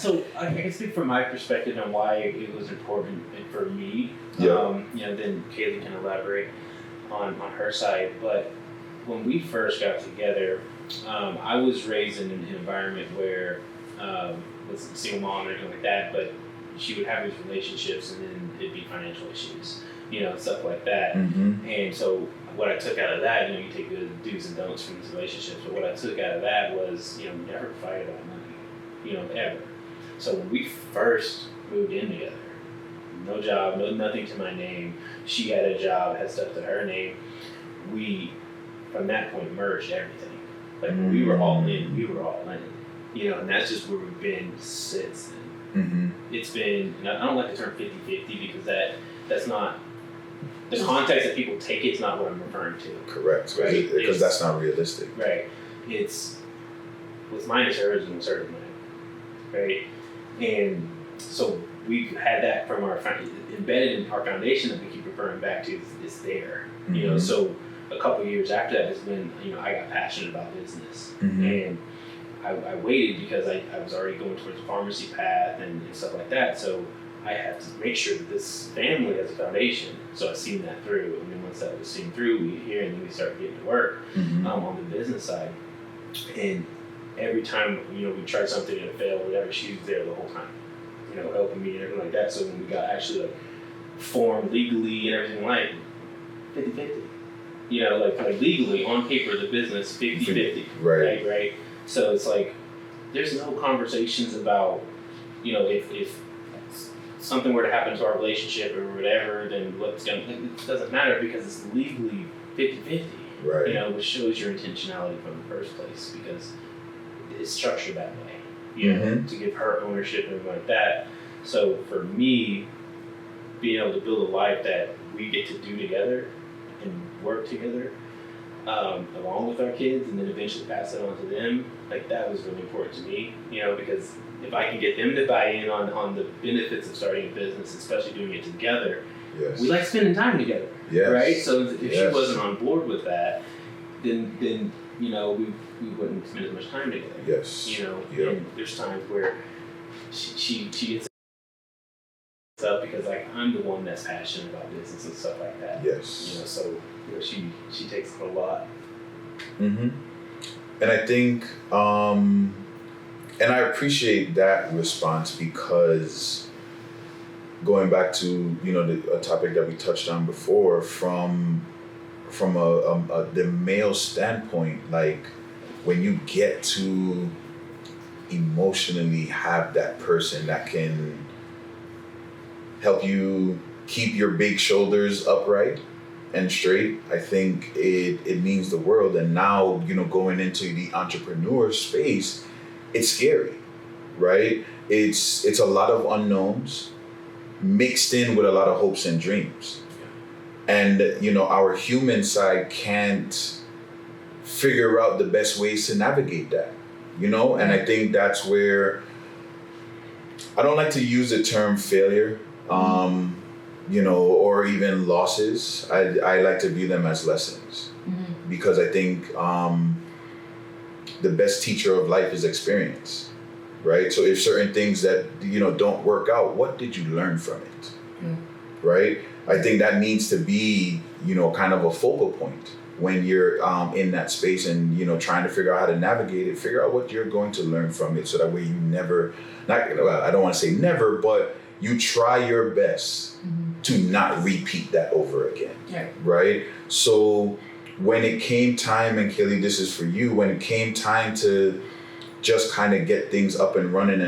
So I can speak from my perspective on why it was important for me. Yeah. Then Kaeli can elaborate on her side. But when we first got together, I was raised in an environment where was a single mom or anything like that, but she would have these relationships and then it'd be financial issues, stuff like that. Mm-hmm. And so what I took out of that, you take the do's and don'ts from these relationships, but what I took out of that was, never fight about money, ever. So when we first moved in together, no job, nothing to my name, she had a job, had stuff to her name, we, from that point, merged everything. Like when we were all in, and that's just where we've been since then. Mm-hmm. It's been, I don't like the term 50-50 because that's not, the context that people take it's not what I'm referring to. Correct, right? Because that's not realistic. Right. It's, what's mine is hers and what's hers is mine, right? And so we've had that from embedded in our foundation that we keep referring back to is there. Mm-hmm. So a couple of years after that is when, I got passionate about business. Mm-hmm. And I waited because I was already going towards the pharmacy path and stuff like that. So I had to make sure that this family has a foundation. So I've seen that through. And then once that was seen through, and then we started getting to work on the business side. And every time, we tried something and it failed, whatever, she was there the whole time, helping me and everything like that. So when we got actually formed legally and everything 50-50. Like legally on paper, the business 50-50. Right. So it's there's no conversations about, if something were to happen to our relationship or whatever, then it doesn't matter because it's legally 50-50. Right. Which shows your intentionality from the first place because it's structured that way, to give her ownership and everything like that. So for me, being able to build a life that we get to do together and work together, along with our kids, and then eventually pass it on to them, that was really important to me, because if I can get them to buy in on the benefits of starting a business, especially doing it together, we like spending time together, right? So if she wasn't on board with that, then we wouldn't spend as much time together. And there's times where she gets up because I'm the one that's passionate about business and stuff like that. So she takes it a lot. Mm-hmm. And I think, and I appreciate that response because going back to a topic that we touched on before, from the male standpoint, when you get to emotionally have that person that can help you keep your big shoulders upright and straight, I think it means the world. And now, going into the entrepreneur space, it's scary, right? It's a lot of unknowns mixed in with a lot of hopes and dreams. And, our human side can't figure out the best ways to navigate that, And I think that's where I don't like to use the term failure, or even losses. I like to view them as lessons, because I think the best teacher of life is experience, right? So if certain things that, don't work out, what did you learn from it, right? I think that needs to be, kind of a focal point when you're in that space and, trying to figure out how to navigate it, figure out what you're going to learn from it, so that way you never, I don't want to say never, but you try your best to not repeat that over again, right? So when it came time, and Kaeli, this is for you, when it came time to just kind of get things up and running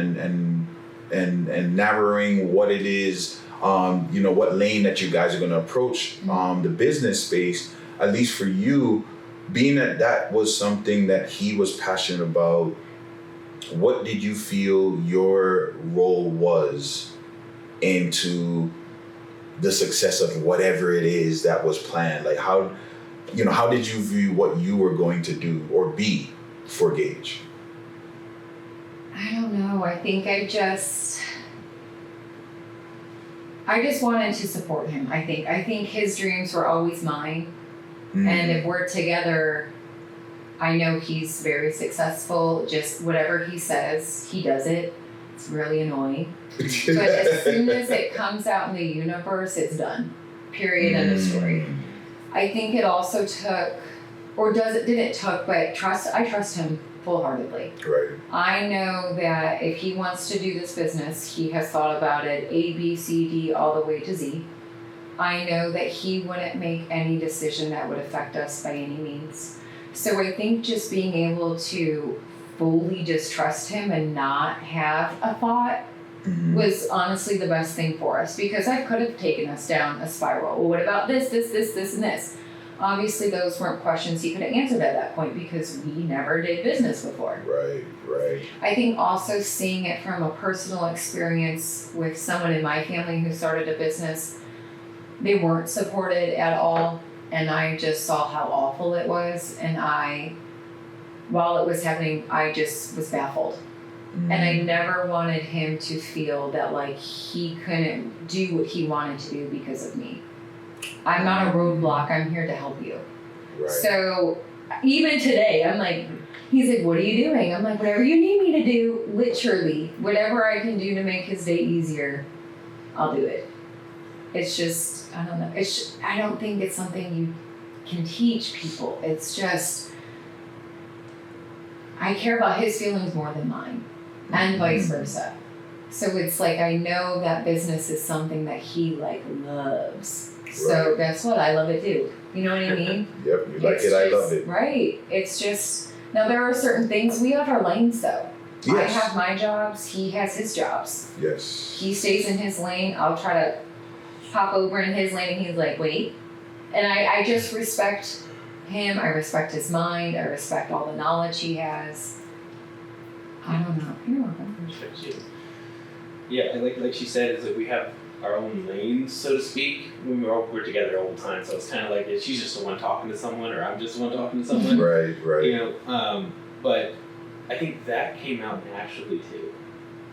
and narrowing what it is, what lane that you guys are going to approach the business space, at least for you, being that was something that he was passionate about, what did you feel your role was into the success of whatever it is that was planned? Like how did you view what you were going to do or be for Gage? I don't know. I think I just wanted to support him. I think his dreams were always mine. And if we're together, I know he's very successful. Just whatever he says, he does it. It's really annoying. But as soon as it comes out in the universe, it's done. Period. End of story. I think it also took, or didn't took, but I trust him full-heartedly. Right. I know that if he wants to do this business, he has thought about it A, B, C, D, all the way to Z. I know that he wouldn't make any decision that would affect us by any means. So I think just being able to fully just trust him and not have a thought was honestly the best thing for us, because I could have taken us down a spiral. Well, what about this, and this? Obviously, those weren't questions he could have answered at that point, because we never did business before. Right. I think also seeing it from a personal experience with someone in my family who started a business, they weren't supported at all, and I just saw how awful it was, and while it was happening, I just was baffled. And I never wanted him to feel that like he couldn't do what he wanted to do because of me. I'm not a roadblock, I'm here to help you. Right. So even today, I'm like, he's like, what are you doing? I'm like, whatever you need me to do, literally, whatever I can do to make his day easier, I'll do it. It's just, I don't know. I don't think it's something you can teach people. It's just, I care about his feelings more than mine, and vice versa. So it's like, I know that business is something that he like loves. Right. So guess what? I love it too. You know what I mean? Yep, you like it, I love it. Right. It's just, now there are certain things, we have our lanes though. Yes. I have my jobs, he has his jobs. Yes. He stays in his lane, I'll try to pop over in his lane, and he's like, wait. And I just respect him, I respect his mind, I respect all the knowledge he has. I don't know. You're welcome. Respect you. Yeah, like she said, is that we have our own lanes, so to speak. When we're together all the time, so it's kind of like she's just the one talking to someone, or I'm just the one talking to someone. Right. You know, but I think that came out naturally too.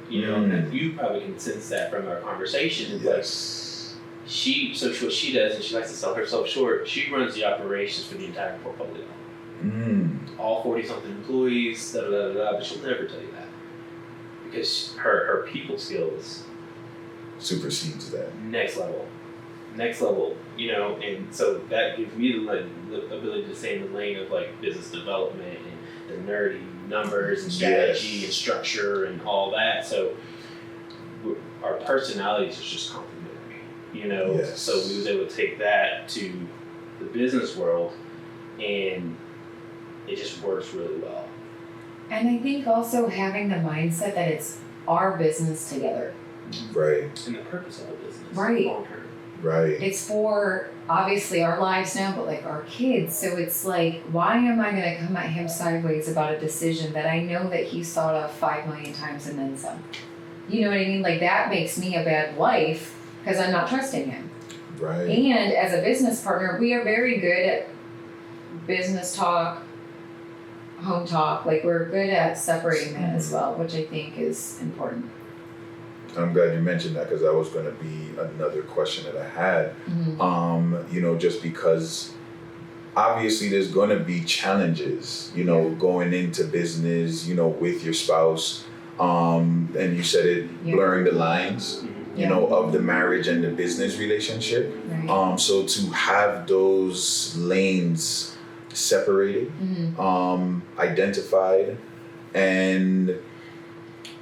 You know, and you probably can sense that from our conversation. Yes. Like what she does, and she likes to sell herself short. She runs the operations for the entire portfolio. All 40-something employees, but she'll never tell you that, because her people skills supersedes that. Next level, you know, and so that gives me the ability to stay in the lane of like business development and the nerdy numbers and strategy and structure and all that. So our personalities is just complementary, you know. Yes. So we was able to take that to the business world, and it just works really well. And I think also having the mindset that it's our business together. Right. And the purpose of the business. Right. Long term. Right. It's for obviously our lives now, but like our kids. So it's like, why am I going to come at him sideways about a decision that I know that he's thought of 5 million times and then some? You know what I mean? Like that makes me a bad wife because I'm not trusting him. Right. And as a business partner, we are very good at business talk, home talk. Like, we're good at separating that as well, which I think is important. I'm glad you mentioned that, because that was going to be another question that I had. Just because obviously there's going to be challenges, going into business, with your spouse. And you said it, blurring the lines, of the marriage and the business relationship. Right. So to have those lanes separated, identified, and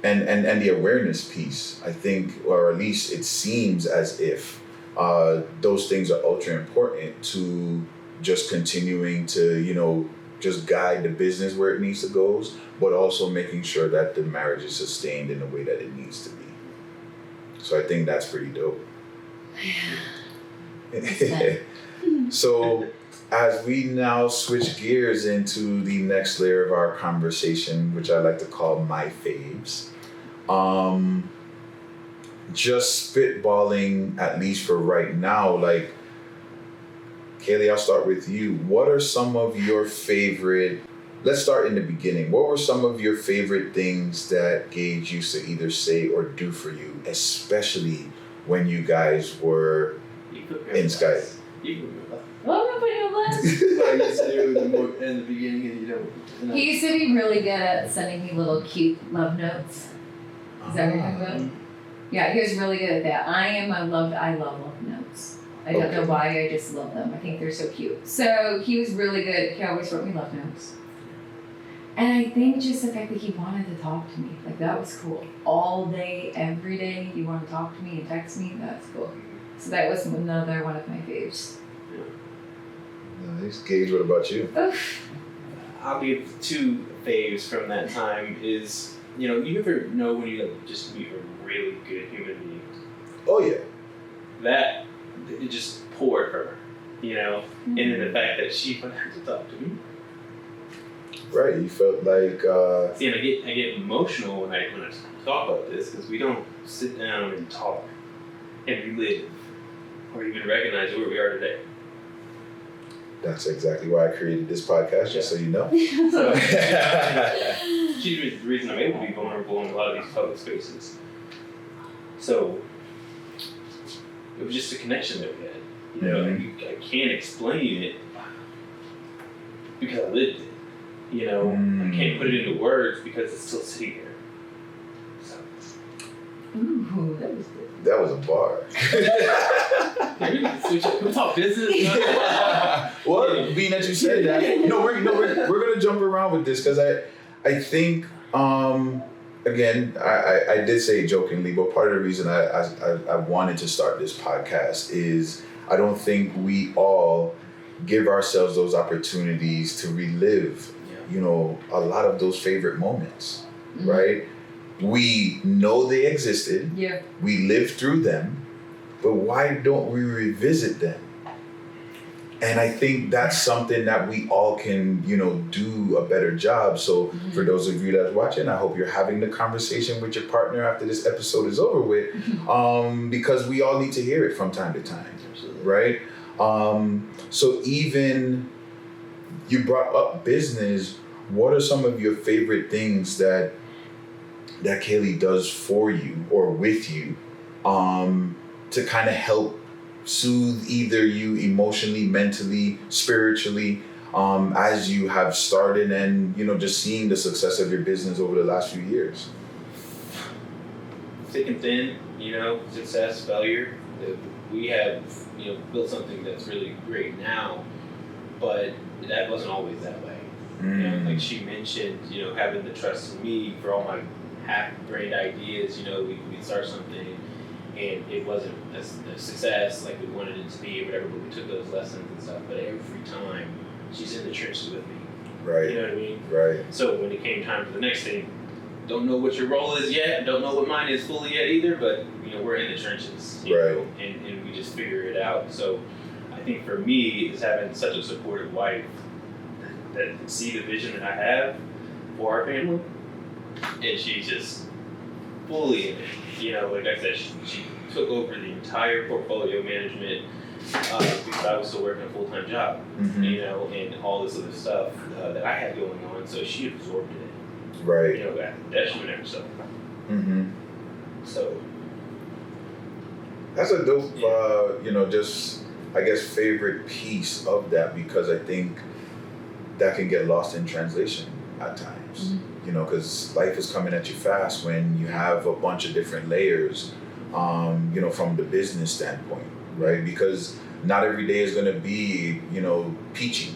the awareness piece, I think, or at least it seems as if those things are ultra important to just continuing to, just guide the business where it needs to go, but also making sure that the marriage is sustained in the way that it needs to be. So I think that's pretty dope. So as we now switch gears into the next layer of our conversation, which I like to call my faves, just spitballing, at least for right now, like, Kaeli, I'll start with you. What are some of your favorite, let's start in the beginning. What were some of your favorite things that Gage used to either say or do for you, especially when you guys were in Skype? Well, I'm gonna put you on blast. You said it was more in the beginning and you don't. He used to be really good at sending me little cute love notes. Is that what you're talking about? Yeah, he was really good at that. I love love notes. I don't know why, I just love them. I think they're so cute. So he was really good. He always wrote me love notes. And I think just the fact that he wanted to talk to me, like, that was cool. All day, every day, you want to talk to me and text me, that's cool. So that was another one of my faves. Nice. Gage, what about you? Oof. I'll give two faves from that time. Is, you ever know when you just meet a really good human being? Oh yeah. That, it just poured for her, and then the fact that she wanted to talk to me. Right, you felt like. See, and I get emotional when I talk about this, because we don't sit down and talk and relive or even recognize where we are today. That's exactly why I created this podcast, just so you know. So, she's the reason I'm able to be vulnerable in a lot of these public spaces. So, it was just a connection that we had. I can't explain it because I lived it. I can't put it into words because it's still sitting here. So. Ooh, that was good. That was a bar. Can we talk business? Well, being that you said that, we're gonna jump around with this, because I think again, I did say jokingly, but part of the reason I wanted to start this podcast is I don't think we all give ourselves those opportunities to relive, a lot of those favorite moments, right? We know they existed. Yeah. We lived through them, but why don't we revisit them? And I think that's something that we all can, do a better job. So for those of you that's watching, I hope you're having the conversation with your partner after this episode is over with, because we all need to hear it from time to time. Absolutely. Right? So even you brought up business. What are some of your favorite things that Kaeli does for you or with you, to kind of help soothe either you emotionally, mentally, spiritually, as you have started and, just seeing the success of your business over the last few years? Thick and thin, success, failure. We have, built something that's really great now, but that wasn't always that way. Like she mentioned, having the trust in me for all my half-brained ideas. We'd start something and it wasn't a success like we wanted it to be or whatever, but we took those lessons and stuff. But every time she's in the trenches with me. Right. You know what I mean? Right. So when it came time for the next thing, don't know what your role is yet, don't know what mine is fully yet either, but we're in the trenches, you know, and we just figure it out. So I think for me, is having such a supportive wife that can see the vision that I have for our family, and she's just fully in it. Like I said, she took over the entire portfolio management because I was still working a full-time job, Mm-hmm. you know, and all this other stuff that I had going on. So she absorbed it, Right. you know, at the detriment of herself. Mm-hmm. So That's a dope, Yeah. you know, just I guess favorite piece of that, because I think that can get lost in translation at times. You know, because life is coming at you fast when you have a bunch of different layers, you know, from the business standpoint, right? Because not every day is going to be, you know, peachy.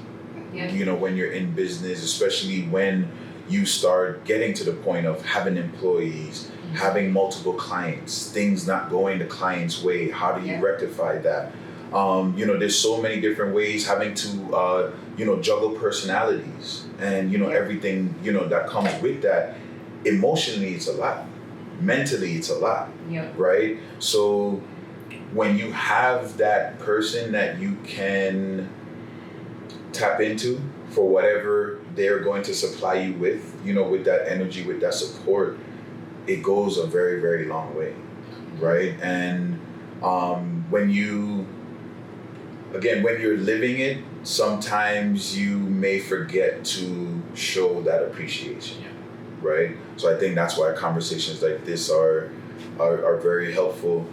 Yeah. You know, when you're in business, especially when you start getting to the point of having employees, having multiple clients, things not going the client's way. How do you Yeah. rectify that? You know, there's so many different ways, having to, you know, juggle personalities and, you know, Yeah. everything, you know, that comes with that. Emotionally, it's a lot. Mentally, it's a lot, Yep. right? So when you have that person that you can tap into for whatever they're going to supply you with, you know, with that energy, with that support, it goes a very, very long way, right? And when you're living it, sometimes you may forget to show that appreciation, right? So I think that's why conversations like this are very helpful.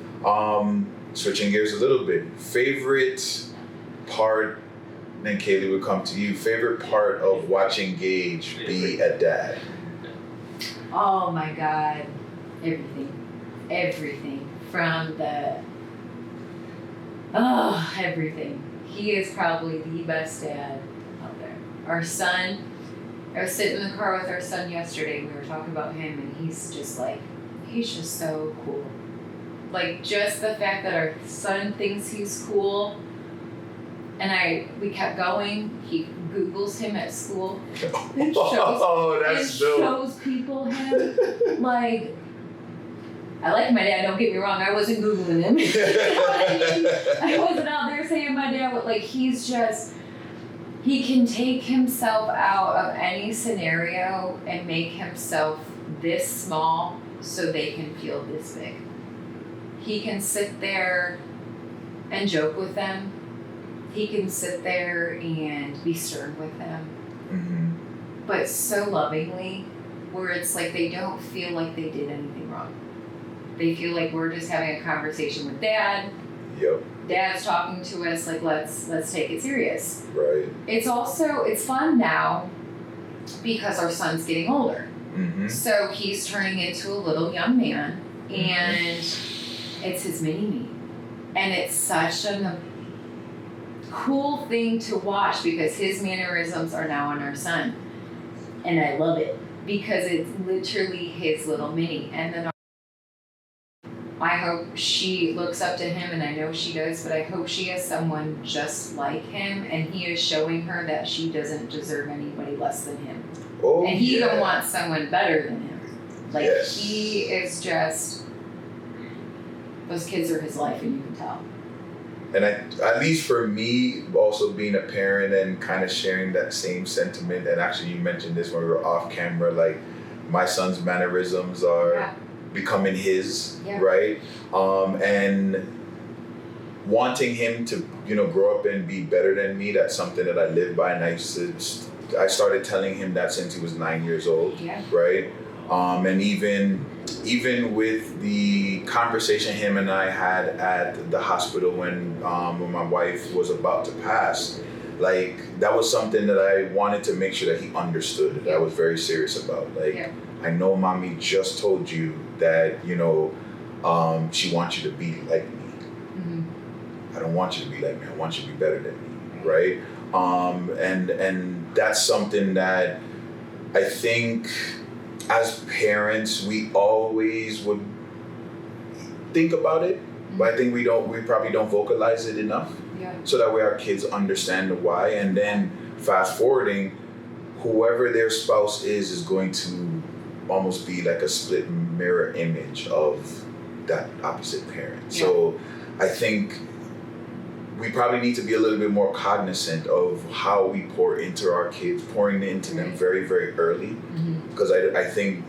Switching gears a little bit, favorite part, then Kaeli would come to you, favorite part of watching Gage be a dad? Oh my God, everything from everything. He is probably the best dad out there. Our son, I was sitting in the car with our son yesterday, we were talking about him, and he's just so cool. Like, just the fact that our son thinks he's cool, and we kept going, he Googles him at school. It shows people him. Like, I like my dad, don't get me wrong, I wasn't Googling him. You know what I mean? I wasn't out there saying my dad, but like, he can take himself out of any scenario and make himself this small so they can feel this big. He can sit there and joke with them. He can sit there and be stern with them. Mm-hmm. But so lovingly, where it's like they don't feel like they did anything wrong. They feel like we're just having a conversation with Dad. Yep. Dad's talking to us, like, let's take it serious. Right. It's fun now because our son's getting older. Mm-hmm. So he's turning into a little young man, and it's his mini-me. And it's such a cool thing to watch because his mannerisms are now on our son. And I love it because it's literally his little mini. And then I hope she looks up to him, and I know she does, but I hope she has someone just like him, and he is showing her that she doesn't deserve anybody less than him. Oh, and he yeah. even wants someone better than him. Like, Yes. he is just, those kids are his life, and you can tell. And at least for me, also being a parent and kind of sharing that same sentiment, and actually you mentioned this when we were off camera, like my son's mannerisms are becoming his, right? And wanting him to, you know, grow up and be better than me, that's something that I live by, and I started telling him that since he was 9 years old, right? And even with the conversation him and I had at the hospital when my wife was about to pass, like, that was something that I wanted to make sure that he understood, that I was very serious about. Like, I know mommy just told you that, you know, she wants you to be like me. Mm-hmm. I don't want you to be like me. I want you to be better than me, right? And that's something that I think as parents we always would think about it, but I think we probably don't vocalize it enough. So that way our kids understand the why, and then fast forwarding, whoever their spouse is going to almost be like a split mirror image of that opposite parent. So I think we probably need to be a little bit more cognizant of how we pour into our kids, pouring into them very, very early. Because I think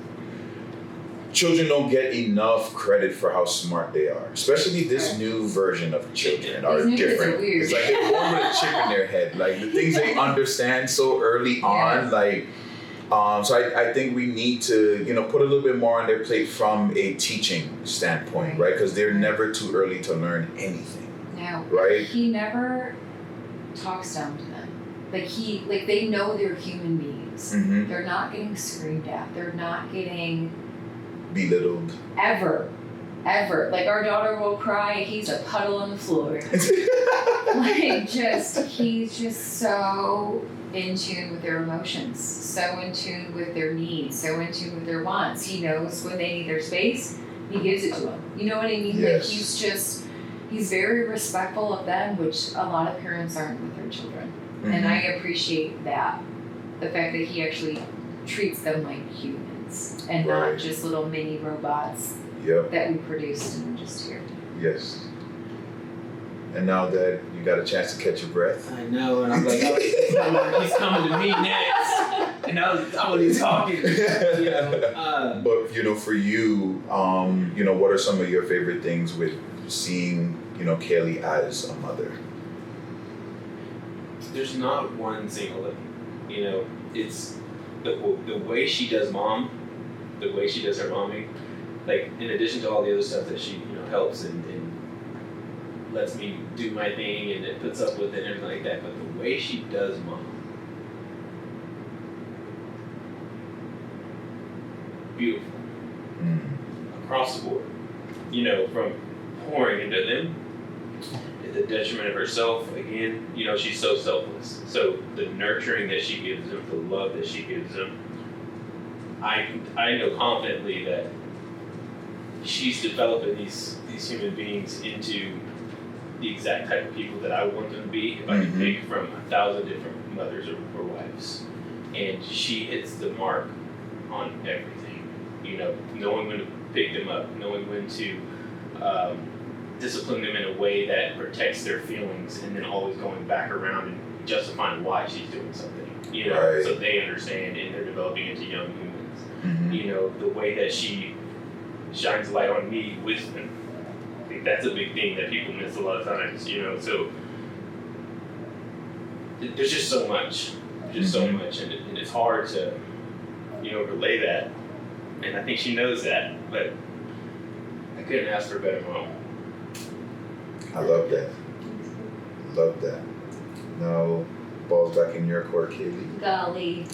children don't get enough credit for how smart they are. Especially this new version of children are These new kids different. are weird. It's like they're born with a chip in their head. Like the things they understand so early on, like so I think we need to, put a little bit more on their plate from a teaching standpoint, right? Because they're never too early to learn anything. No. Right? He never talks down to them. They know they're human beings. Mm-hmm. They're not getting screamed at. They're not getting Belittled. ever. Like our daughter will cry, he's a puddle on the floor. He's just so in tune with their emotions, so in tune with their needs, so in tune with their wants. He knows when they need their space, he gives it to them. You know what I mean? Yes. He's very respectful of them, which a lot of parents aren't with their children. Mm-hmm. And I appreciate that. The fact that he actually treats them like humans and Right. not just little mini robots Yep. that we produced and just here. Yes. And now that you got a chance to catch your breath. I know, and I'm like, oh, he's coming to me next. And I wasn't talking. But for you, what are some of your favorite things with seeing, Kaeli as a mother? There's not one single thing. It's the way she does mom, the way she does her momming. Like, in addition to all the other stuff that she, helps and lets me do my thing and it puts up with it and everything like that, but the way she does mom, beautiful. Across the board. From pouring into them, at the detriment of herself, again, she's so selfless. So the nurturing that she gives them, the love that she gives them, I know confidently that she's developing these human beings into the exact type of people that I want them to be if I could pick from 1,000 different mothers or wives. And she hits the mark on everything. Knowing when to pick them up, knowing when to discipline them in a way that protects their feelings, and then always going back around and justifying why she's doing something. Right. So they understand and they're developing into young humans. Mm-hmm. The way that she shines light on me with them. I think that's a big thing that people miss a lot of times, so there's just so much, so much, and it's hard to, relay that, and I think she knows that, but I couldn't ask for a better mom. I love that. Now, ball's back in your court, Kaeli. Golly.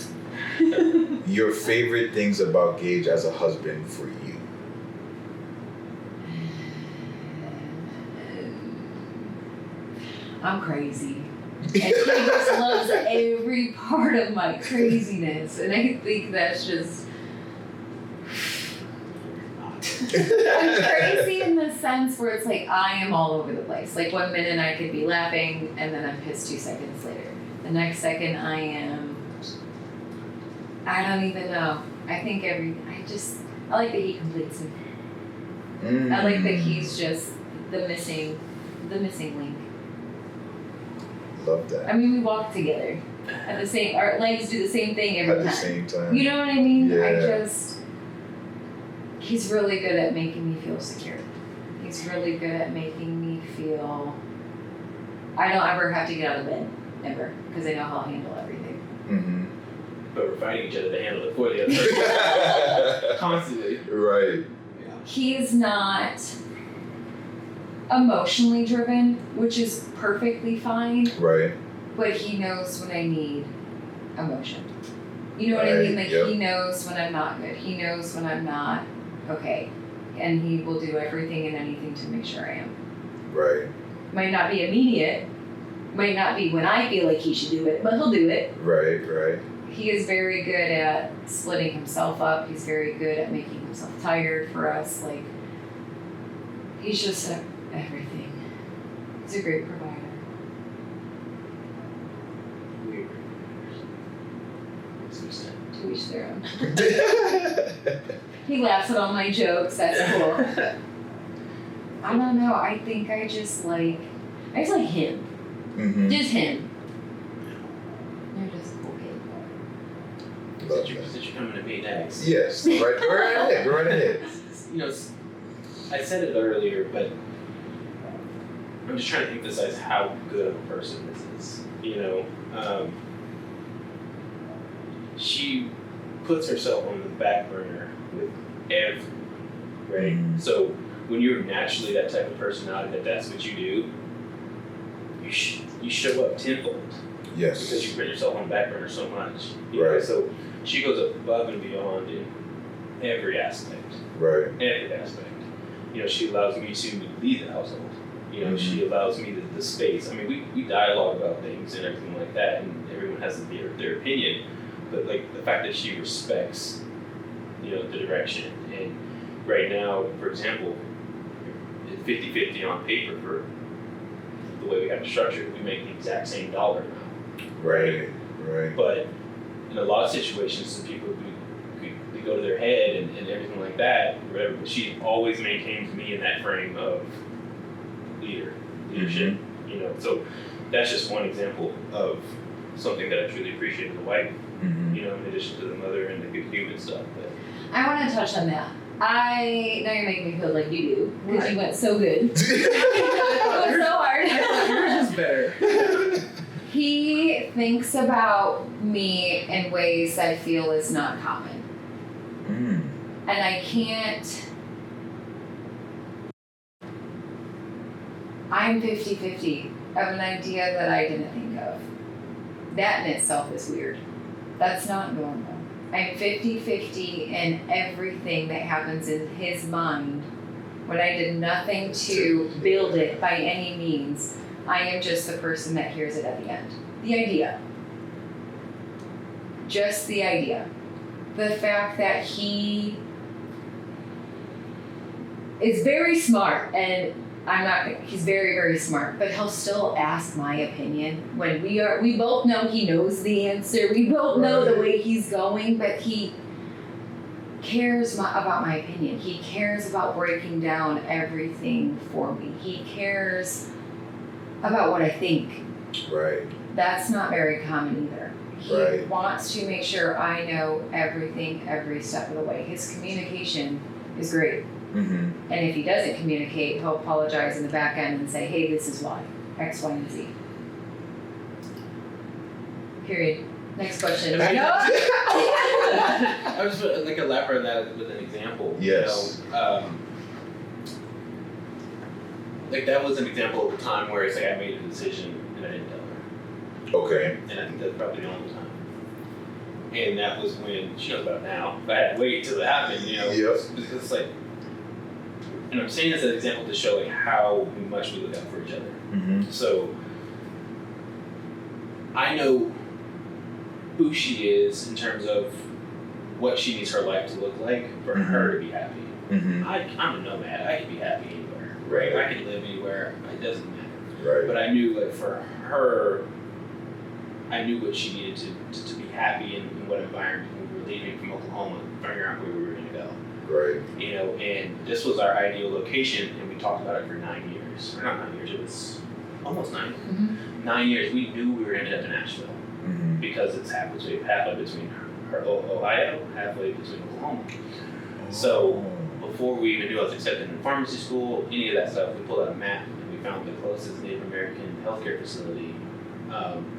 Your favorite things about Gage as a husband for you? I'm crazy. And he just loves every part of my craziness. And I think that's just... I'm crazy in the sense where it's like I am all over the place. Like 1 minute I could be laughing and then I'm pissed 2 seconds later. The next second I don't even know. I like that he completes me. I like that he's just the missing link. Love that. I mean, we walk together our legs do the same thing every time. At the same time. You know what I mean? Yeah. He's really good at making me feel secure. He's really good at making me feel I don't ever have to get out of bed, ever, because I know how I'll handle everything. Mm-hmm. But we're fighting each other to handle it for the other person. Constantly. Right. Yeah. He's not emotionally driven, which is perfectly fine, Right. but he knows when I need emotion. You know what I mean? Like, Yep. he knows when I'm not good. He knows when I'm not okay. And he will do everything and anything to make sure I am. Right. Might not be immediate. Might not be when I feel like he should do it, but he'll do it. Right. Right. He is very good at splitting himself up. He's very good at making himself tired for us. Like, he's just everything. He's a great provider. Weird. To each their own. He laughs at all my jokes. That's cool. I don't know. I think I just like him. Mm-hmm. Just him. You're just a cool kid. Love Since that. you're coming to me next. Yes. Go right ahead. Go right ahead. You know, I said it earlier, but I'm just trying to emphasize how good of a person this is. You know, she puts herself on the back burner with everything, right? So when you're naturally that type of personality, that's what you do, you show up tenfold. Yes. Because you put yourself on the back burner so much. You know? Right. So she goes above and beyond in every aspect. Right. Every aspect. You know, she allows me to lead the household. You know, she allows me the space. I mean, we dialogue about things and everything like that, and everyone has their opinion. But like the fact that she respects, you know, the direction. And right now, for example, it's 50-50 on paper for the way we have it structured. We make the exact same dollar amount. Right. Right. But in a lot of situations, some people they go to their head and everything like that, whatever. But she always maintains me in that frame of leadership. You know, so that's just one example of something that I truly appreciate as a wife. You know, in addition to the mother and the good human stuff. But I want to touch on that. Now you're making me feel like you do, because you went so good. You went so hard. Yours is better. He thinks about me in ways I feel is not common. And I can't. I'm 50-50 of an idea that I didn't think of. That in itself is weird. That's not normal. I'm 50-50 in everything that happens in his mind when I did nothing to build it by any means. I am just the person that hears it at the end. The idea. Just the idea. The fact that he is very smart, and he's very, very smart, but he'll still ask my opinion when we both know he knows the answer. We both know the way he's going, but he cares about my opinion. He cares about breaking down everything for me. He cares about what I think. Right. That's not very common either. He Right. wants to make sure I know everything every step of the way. His communication is great. And if he doesn't communicate, he'll apologize in the back end and say, hey, this is why, X, Y, and Z. Period. Next question. I No. was like elaborate on that with an example. Yes. You know, like that was an example of a time where it's like I made a decision and I didn't tell her. Okay. And I think that's probably the only time. And that was when she knows about it now. But I had to wait till it happened, you know. Yep. Because it's like, and I'm saying this as an example to show like how much we look out for each other. So I know who she is in terms of what she needs her life to look like for her to be happy. I'm a nomad. I can be happy anywhere. Right. I can live anywhere. It doesn't matter. Right. But I knew like for her, I knew what she needed to be happy in what environment we were leaving from Oklahoma, figuring out where we were going to go. Right. You know, and this was our ideal location, and we talked about it for 9 years. Or not 9 years, it was almost 9. 9 years, we knew we were going to end up in Nashville because it's halfway between Ohio, halfway between Oklahoma. So before we even knew I was accepted in pharmacy school, any of that stuff, we pulled out a map and we found the closest Native American healthcare facility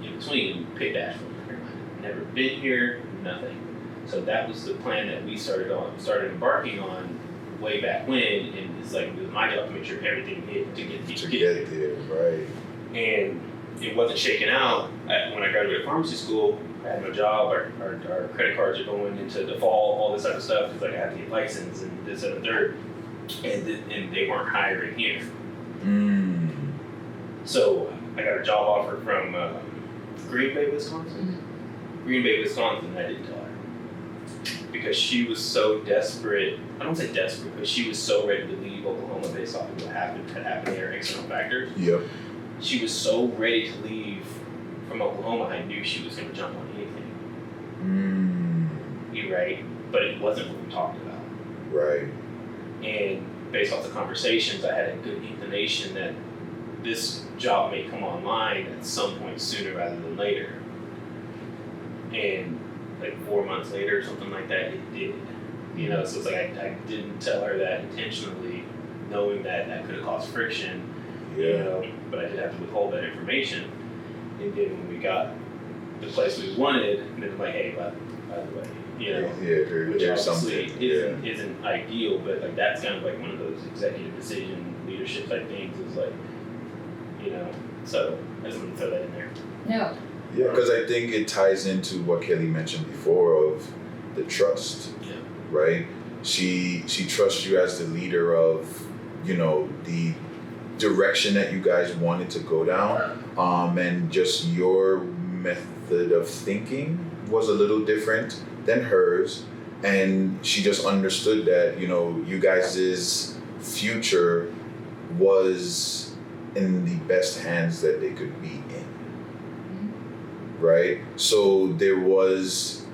in between, picked Asheville, North Carolina. Never been here, nothing. So that was the plan that we started embarking on way back when, and it's like it was my job to make sure everything hit to get there, right? And it wasn't shaken out. When I graduated pharmacy school, I had no job. Our credit cards are going into default, all this other stuff because like I had to get licensed and this and the third, and they weren't hiring here. So I got a job offer from Green Bay, Wisconsin. Green Bay, Wisconsin. I didn't tell her because she was so desperate. I don't say desperate, but she was so ready to leave Oklahoma based off of what had happened there, external factors. Yep. She was so ready to leave from Oklahoma. I knew she was going to jump on anything. You're right, but it wasn't what we talked about. Right. And based off the conversations, I had a good inclination that this job may come online at some point sooner rather than later. And like 4 months later or something like that, it did. You know, so it's like I didn't tell her that intentionally, knowing that that could have caused friction. You know, but I did have to withhold that information. And then when we got the place we wanted, and then like, hey, by the way, you know, which obviously isn't ideal, but like that's kind of like one of those executive decision leadership type things. Is like, you know, so I just want to throw that in there. No. Yeah, because I think it ties into what Kaeli mentioned before of the trust. Yeah. Right? She trusts you as the leader of, you know, the direction that you guys wanted to go down, and just your method of thinking was a little different than hers, and she just understood that, you know, you guys' future was in the best hands that they could be in. Right? So there was,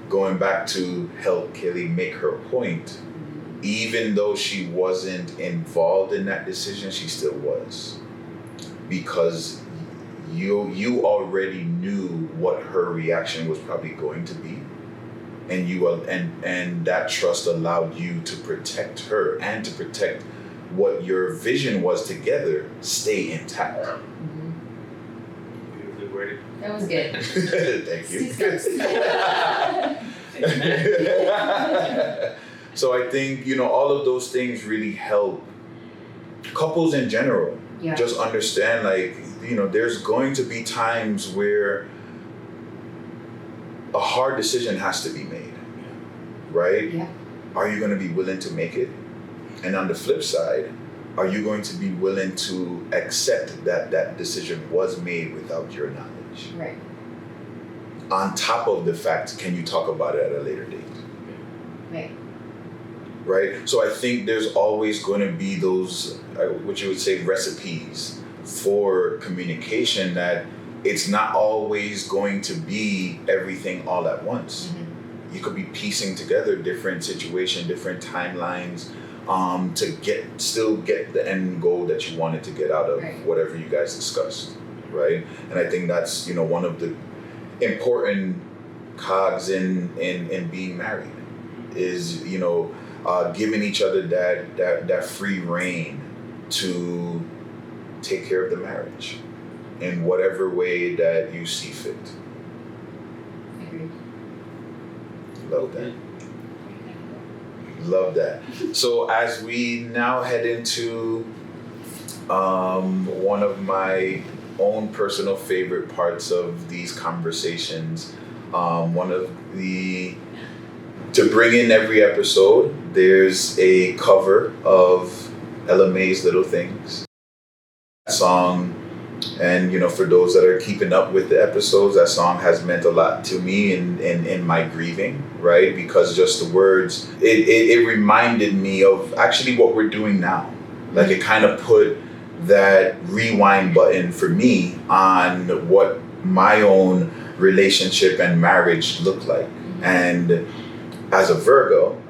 going back to help Kaeli make her point, even though she wasn't involved in that decision, she still was. Because you already knew what her reaction was probably going to be. And and that trust allowed you to protect her and to protect what your vision was together stay intact. Beautifully worded. That was good. Thank you. So I think, you know, all of those things really help couples in general. Yeah. Just understand, like, you know, there's going to be times where a hard decision has to be made, right? Yeah. Are you going to be willing to make it? And on the flip side, are you going to be willing to accept that that decision was made without your knowledge? Right. On top of the fact, can you talk about it at a later date? Right. Right? So I think there's always going to be those, what you would say, recipes for communication, that it's not always going to be everything all at once. Mm-hmm. You could be piecing together different situations, different timelines, to still get the end goal that you wanted to get out of whatever you guys discussed, right? And I think that's, you know, one of the important cogs in being married is, you know, giving each other that free reign to take care of the marriage in whatever way that you see fit. Agreed. Love that. Love that. So as we now head into one of my own personal favorite parts of these conversations, to bring in every episode, there's a cover of Ella Mae's Little Things song. And, you know, for those that are keeping up with the episodes, that song has meant a lot to me in my grieving, right? Because just the words, it reminded me of actually what we're doing now. Like, it kind of put that rewind button for me on what my own relationship and marriage looked like. And as a Virgo,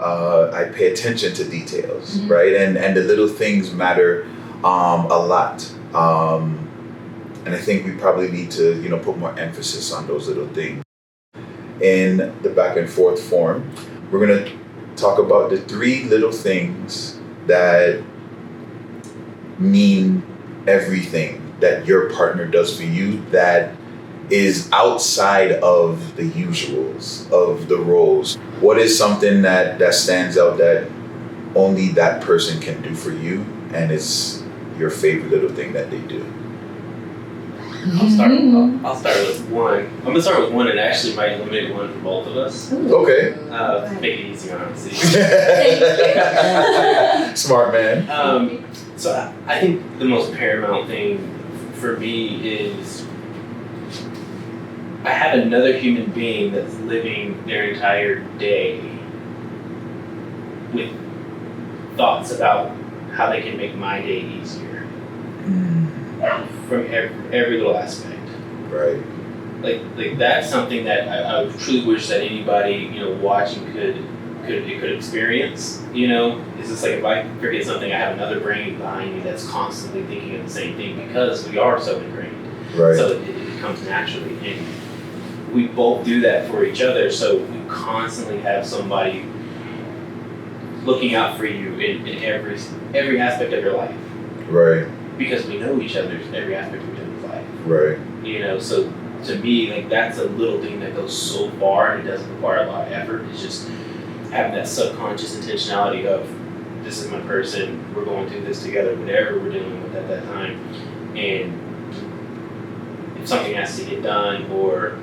I pay attention to details, right? And the little things matter a lot. And I think we probably need to, you know, put more emphasis on those little things. In the back and forth form, we're going to talk about the 3 little things that mean everything that your partner does for you that is outside of the usuals of the roles. What is something that stands out that only that person can do for you, and it's your favorite little thing that they do? I'll start with one. I'm gonna start with one, and actually might eliminate one for both of us. Okay. Make it easy on us. Smart man. So I think the most paramount thing for me is I have another human being that's living their entire day with thoughts about how they can make my day easier. From every little aspect. Right. Like that's something that I truly wish that anybody, you know, watching could experience. You know, it's just like if I forget something, I have another brain behind me that's constantly thinking of the same thing because we are so ingrained. Right. So it comes naturally. And we both do that for each other, so we constantly have somebody looking out for you in every aspect of your life. Right. Because we know each other's every aspect of each other's life. Right. You know, so to me, like, that's a little thing that goes so far and it doesn't require a lot of effort. It's just having that subconscious intentionality of, this is my person, we're going through this together, whatever we're dealing with at that time. And if something has to get done, or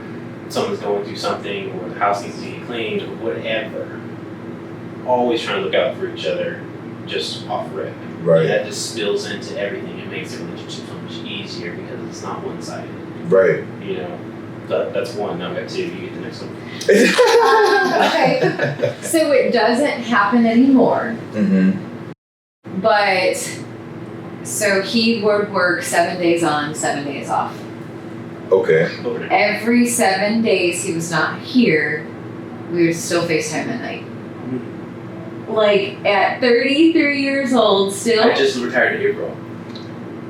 someone's going through something, or the house needs to get cleaned, or whatever, always trying to look out for each other, just off rip. Right. And that just spills into everything. It makes the relationship so much easier because it's not one-sided. Right. You know, that's one. Now I got two. You get the next one. Okay. So it doesn't happen anymore. Mm-hmm. But so he would work 7 days on, 7 days off. Okay. Every 7 days he was not here, we would still FaceTime at night. Like at 33 years old, still I just retired in April,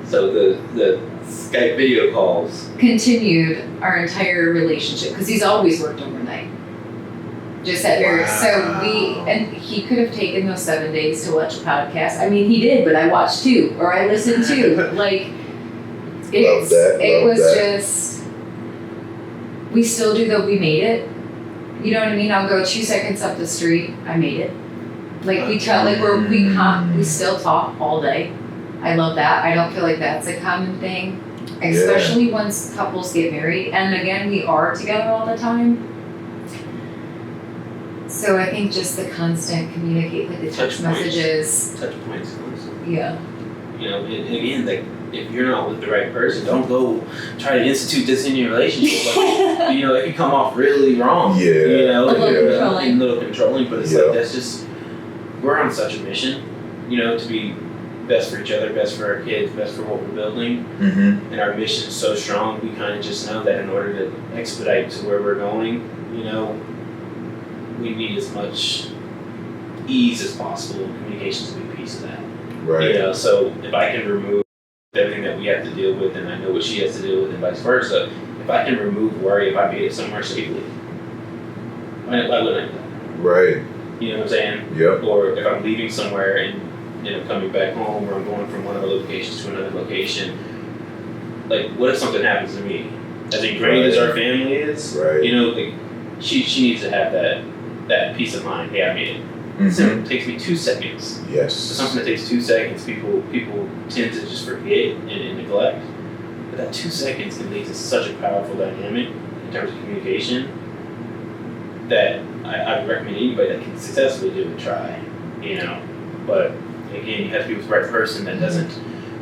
so the Skype video calls continued our entire relationship because he's always worked overnight. Just at very so he could have taken those 7 days to watch a podcast. I mean, he did, but I watched two or I listened to. Like it was just we still do though. We made it. You know what I mean? I'll go 2 seconds up the street. I made it. Like we tell, like we still talk all day. I love that. I don't feel like that's a common thing, especially once couples get married. And again, we are together all the time. So I think just the constant communicate, like the text messages. Touch points. Yeah. You know, and again, like if you're not with the right person, don't go try to institute this in your relationship. Like, you know, it can come off really wrong. Yeah. You know, a little controlling, but it's like that's just. We're on such a mission, you know, to be best for each other, best for our kids, best for what we're building. Mm-hmm. And our mission is so strong, we kind of just know that in order to expedite to where we're going, you know, we need as much ease as possible. Communication is a big piece of that. Right. You know, so if I can remove everything that we have to deal with, and I know what she has to deal with, and vice versa, if I can remove worry if I made it somewhere safely, why wouldn't I do that? Right. You know what I'm saying? Yep. Or if I'm leaving somewhere and, you know, coming back home, or I'm going from one of the locations to another location, like, what if something happens to me? As ingrained as our family is, you know, like, she needs to have that peace of mind. Hey, I made it. Mm-hmm. So it takes me 2 seconds. Yes. So something that takes 2 seconds, people tend to just forget and neglect. But that 2 seconds can lead to such a powerful dynamic in terms of communication that I would recommend anybody that can successfully do it, try, you know. But again, you have to be with the right person that doesn't,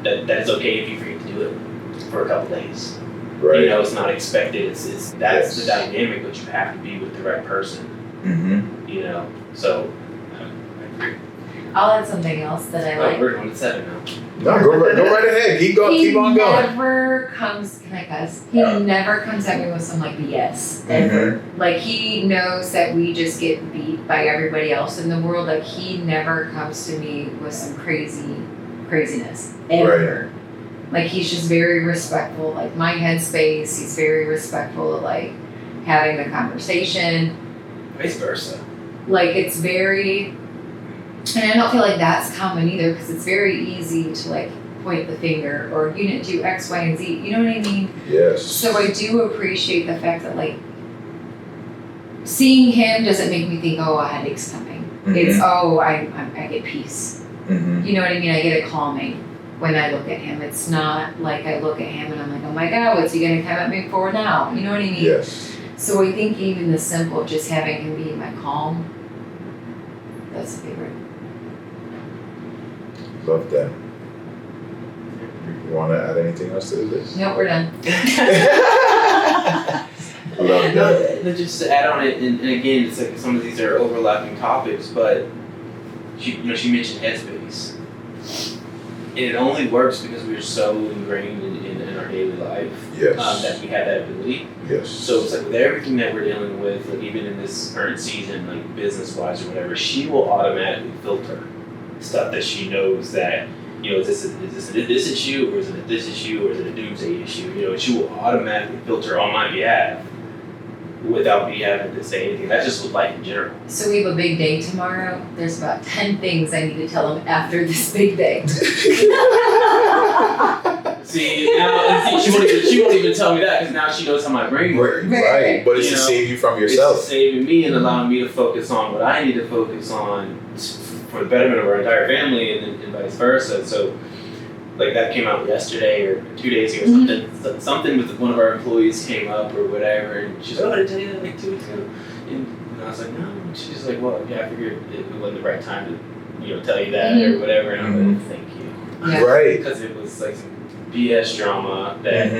that it's okay if you forget to do it for a couple days. Right. You know, it's not expected. It's that's the dynamic, but you have to be with the right person. Mm-hmm. You know, so I agree. I'll add something else that I like. We're going to 7 now. No, go right ahead. Keep on going. He never comes. Can I cuss? He never comes at me with some like BS. Ever. Mm-hmm. Like he knows that we just get beat by everybody else in the world. Like he never comes to me with some craziness ever. Right. Like he's just very respectful. Like my headspace. He's very respectful of like having the conversation. Vice versa. Like it's very. And I don't feel like that's common either because it's very easy to like point the finger or you didn't do X, Y, and Z. You know what I mean? Yes. So I do appreciate the fact that like seeing him doesn't make me think, oh, a headache's coming. Mm-hmm. It's I get peace. Mm-hmm. You know what I mean? I get a calming when I look at him. It's not like I look at him and I'm like, oh my God, what's he gonna come at me for now? You know what I mean? Yes. So I think even the simple of just having him be my calm, that's a favorite. Love that. You want to add anything else to this? Nope, we're done. Love that. No, just to add on it, and again, it's like some of these are overlapping topics, but she mentioned headspace. And it only works because we're so ingrained in our daily life that we have that ability. Yes. So it's like with everything that we're dealing with, like even in this current season, like business-wise or whatever, she will automatically filter stuff that she knows that, you know, is this this issue, or is it this issue, or is it a doomsday issue? You know, she will automatically filter on my behalf without me having to say anything. That's just with life in general. So we have a big day tomorrow. There's about 10 things I need to tell him after this big day. See, she won't even tell me that because now she knows how my brain works. Right. But it's to save you from yourself. It's saving me and allowing me to focus on what I need to focus on for the betterment of our entire family and vice versa. So, like that came out yesterday or 2 days ago. Mm-hmm. Something with one of our employees came up or whatever, and she's like, "Oh, I tell you that like 2 weeks ago." And I was like, "No." And she's like, "Well, yeah, I figured it wasn't the right time to, tell you that or whatever." And I'm like, "Thank you." Yeah. Right. Because it was like some BS drama that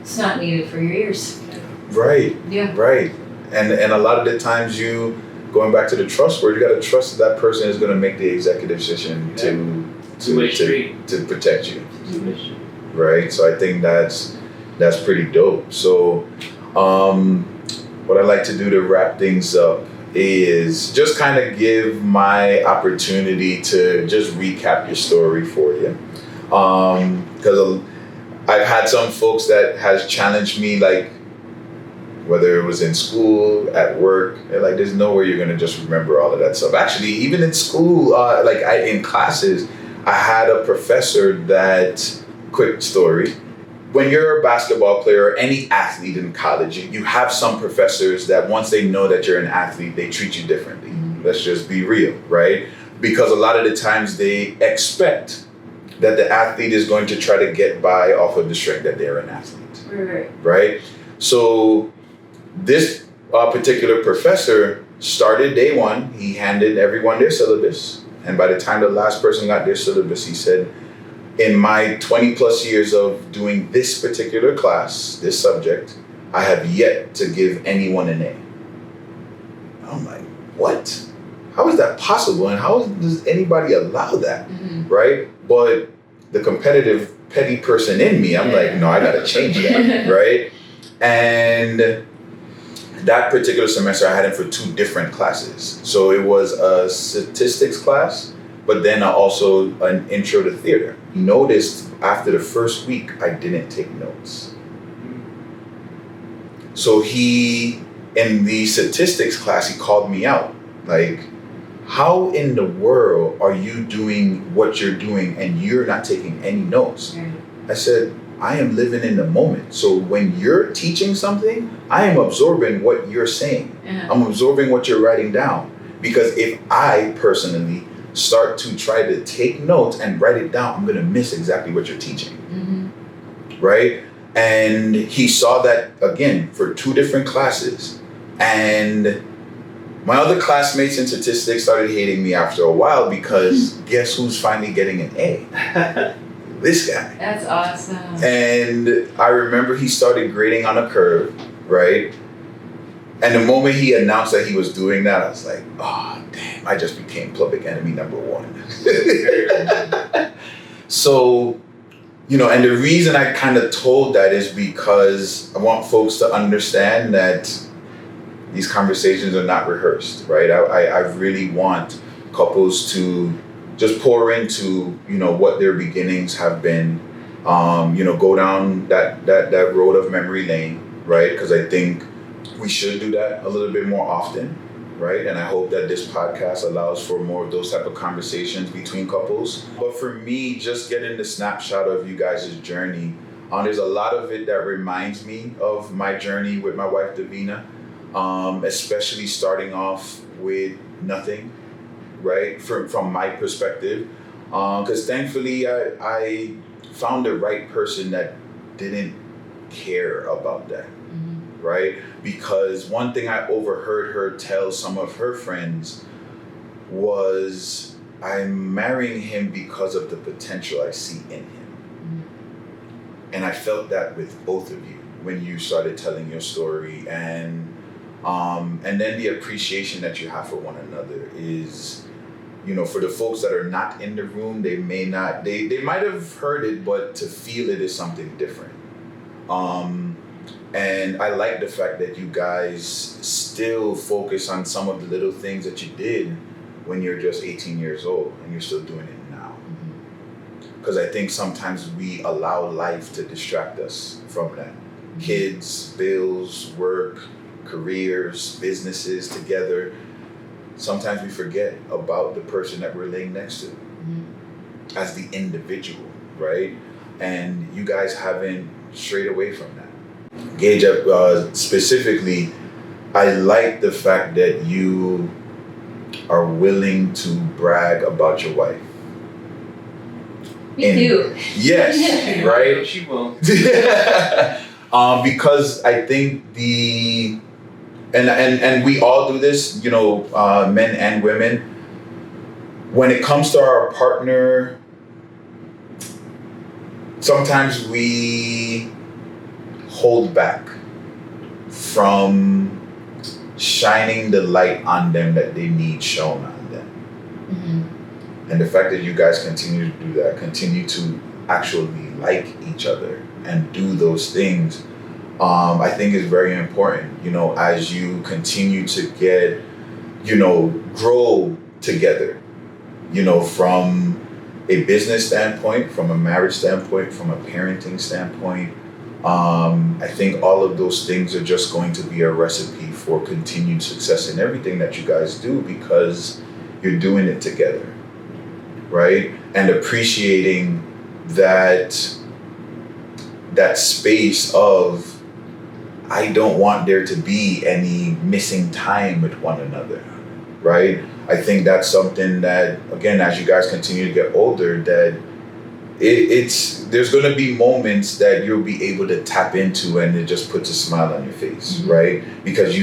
It's not needed for your ears. Right. Yeah. Right. And a lot of the times going back to the trust word, you got to trust that person is going to make the executive decision to protect you. Right. So I think that's pretty dope. So what I like to do to wrap things up is just kind of give my opportunity to just recap your story for you. Because I've had some folks that has challenged me, like whether it was in school, at work, they're like, there's no way you're gonna just remember all of that stuff. Actually, even in school, in classes, I had a professor that, quick story, when you're a basketball player or any athlete in college, you have some professors that once they know that you're an athlete, they treat you differently. Let's just be real, right? Because a lot of the times they expect that the athlete is going to try to get by off of the strength that they're an athlete, right? So this particular professor started day one, he handed everyone their syllabus, and by the time the last person got their syllabus, he said, in my 20 plus years of doing this particular class, this subject, I have yet to give anyone an A. I'm like, what? How is that possible? And how does anybody allow that, right? But the competitive, petty person in me, I'm like, no, I gotta change that, right? And that particular semester, I had him for 2 different classes. So it was a statistics class, but then also an intro to theater. He noticed after the first week, I didn't take notes. So in the statistics class, he called me out, like, how in the world are you doing what you're doing and you're not taking any notes? I said, I am living in the moment. So when you're teaching something, I am absorbing what you're saying. I'm absorbing what you're writing down. Because if I personally start to try to take notes and write it down, I'm going to miss exactly what you're teaching. Right? And he saw that again for 2 different classes. And my other classmates in statistics started hating me after a while because guess who's finally getting an A? This guy. That's awesome. And I remember he started grading on a curve, right? And the moment he announced that he was doing that, I was like, oh, damn, I just became public enemy number 1. So, and the reason I kind of told that is because I want folks to understand that these conversations are not rehearsed, right? I really want couples to just pour into, what their beginnings have been, go down that road of memory lane, right? Because I think we should do that a little bit more often, right? And I hope that this podcast allows for more of those type of conversations between couples. But for me, just getting the snapshot of you guys' journey, there's a lot of it that reminds me of my journey with my wife, Davina. Especially starting off with nothing, right? From my perspective, because thankfully I found the right person that didn't care about that, right? Because one thing I overheard her tell some of her friends was, I'm marrying him because of the potential I see in him. And I felt that with both of you when you started telling your story, and then the appreciation that you have for one another is, for the folks that are not in the room, they might have heard it, but to feel it is something different. And I like the fact that you guys still focus on some of the little things that you did when you're just 18 years old and you're still doing it now. Because I think sometimes we allow life to distract us from that. Kids, bills, work, careers, businesses together, sometimes we forget about the person that we're laying next to as the individual, right? And you guys haven't strayed away from that. Gage, specifically, I like the fact that you are willing to brag about your wife. Me too. Yes, right? She won't. Because I think and we all do this, men and women. When it comes to our partner, sometimes we hold back from shining the light on them that they need shown on them. Mm-hmm. And the fact that you guys continue to do that, continue to actually like each other and do those things, I think is very important, as you continue to get, grow together, from a business standpoint, from a marriage standpoint, from a parenting standpoint. I think all of those things are just going to be a recipe for continued success in everything that you guys do, because you're doing it together, right? And appreciating that space of, I don't want there to be any missing time with one another, right? I think that's something that, again, as you guys continue to get older, that there's going to be moments that you'll be able to tap into, and it just puts a smile on your face, mm-hmm. right? Because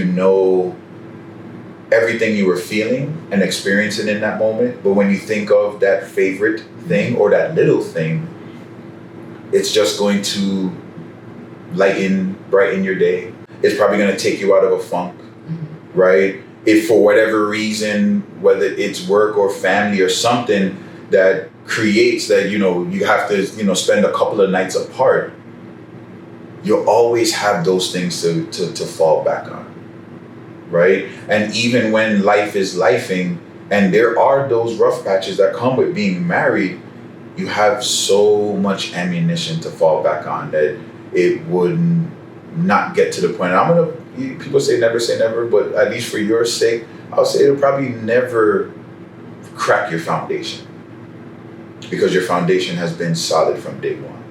everything you were feeling and experiencing in that moment. But when you think of that favorite thing or that little thing, it's just going to brighten your day. It's probably going to take you out of a funk, mm-hmm. right? If for whatever reason, whether it's work or family or something that creates that, you have to, spend a couple of nights apart, you'll always have those things to fall back on, right? And even when life is lifing, and there are those rough patches that come with being married, you have so much ammunition to fall back on that it would not get to the point. People say never, but at least for your sake, I'll say it'll probably never crack your foundation, because your foundation has been solid from day one,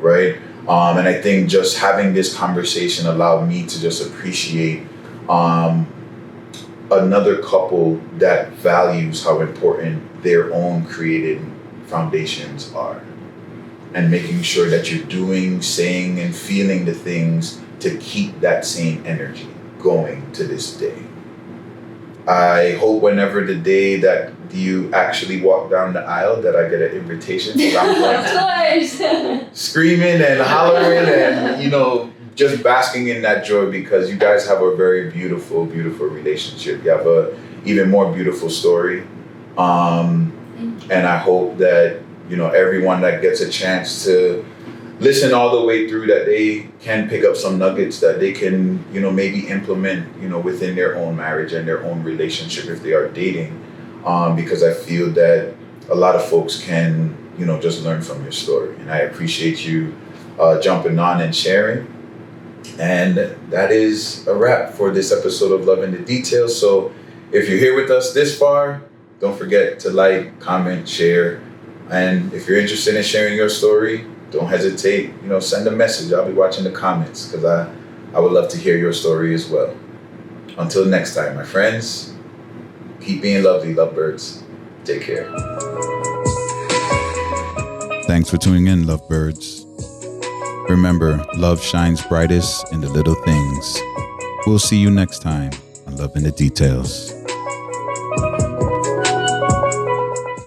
right? And I think just having this conversation allowed me to just appreciate another couple that values how important their own created foundations are, and making sure that you're doing, saying, and feeling the things to keep that same energy going to this day. I hope whenever the day that you actually walk down the aisle that I get an invitation to Of course. screaming and hollering and, just basking in that joy, because you guys have a very beautiful, beautiful relationship. You have a even more beautiful story. And I hope that, everyone that gets a chance to listen all the way through, that they can pick up some nuggets that they can, maybe implement, within their own marriage and their own relationship if they are dating. Because I feel that a lot of folks can, just learn from your story. And I appreciate you jumping on and sharing. And that is a wrap for this episode of Love in the Details. So if you're here with us this far, don't forget to like, comment, share. And if you're interested in sharing your story, don't hesitate, send a message. I'll be watching the comments, because I would love to hear your story as well. Until next time, my friends, keep being lovely, lovebirds. Take care. Thanks for tuning in, lovebirds. Remember, love shines brightest in the little things. We'll see you next time on Love in the Details.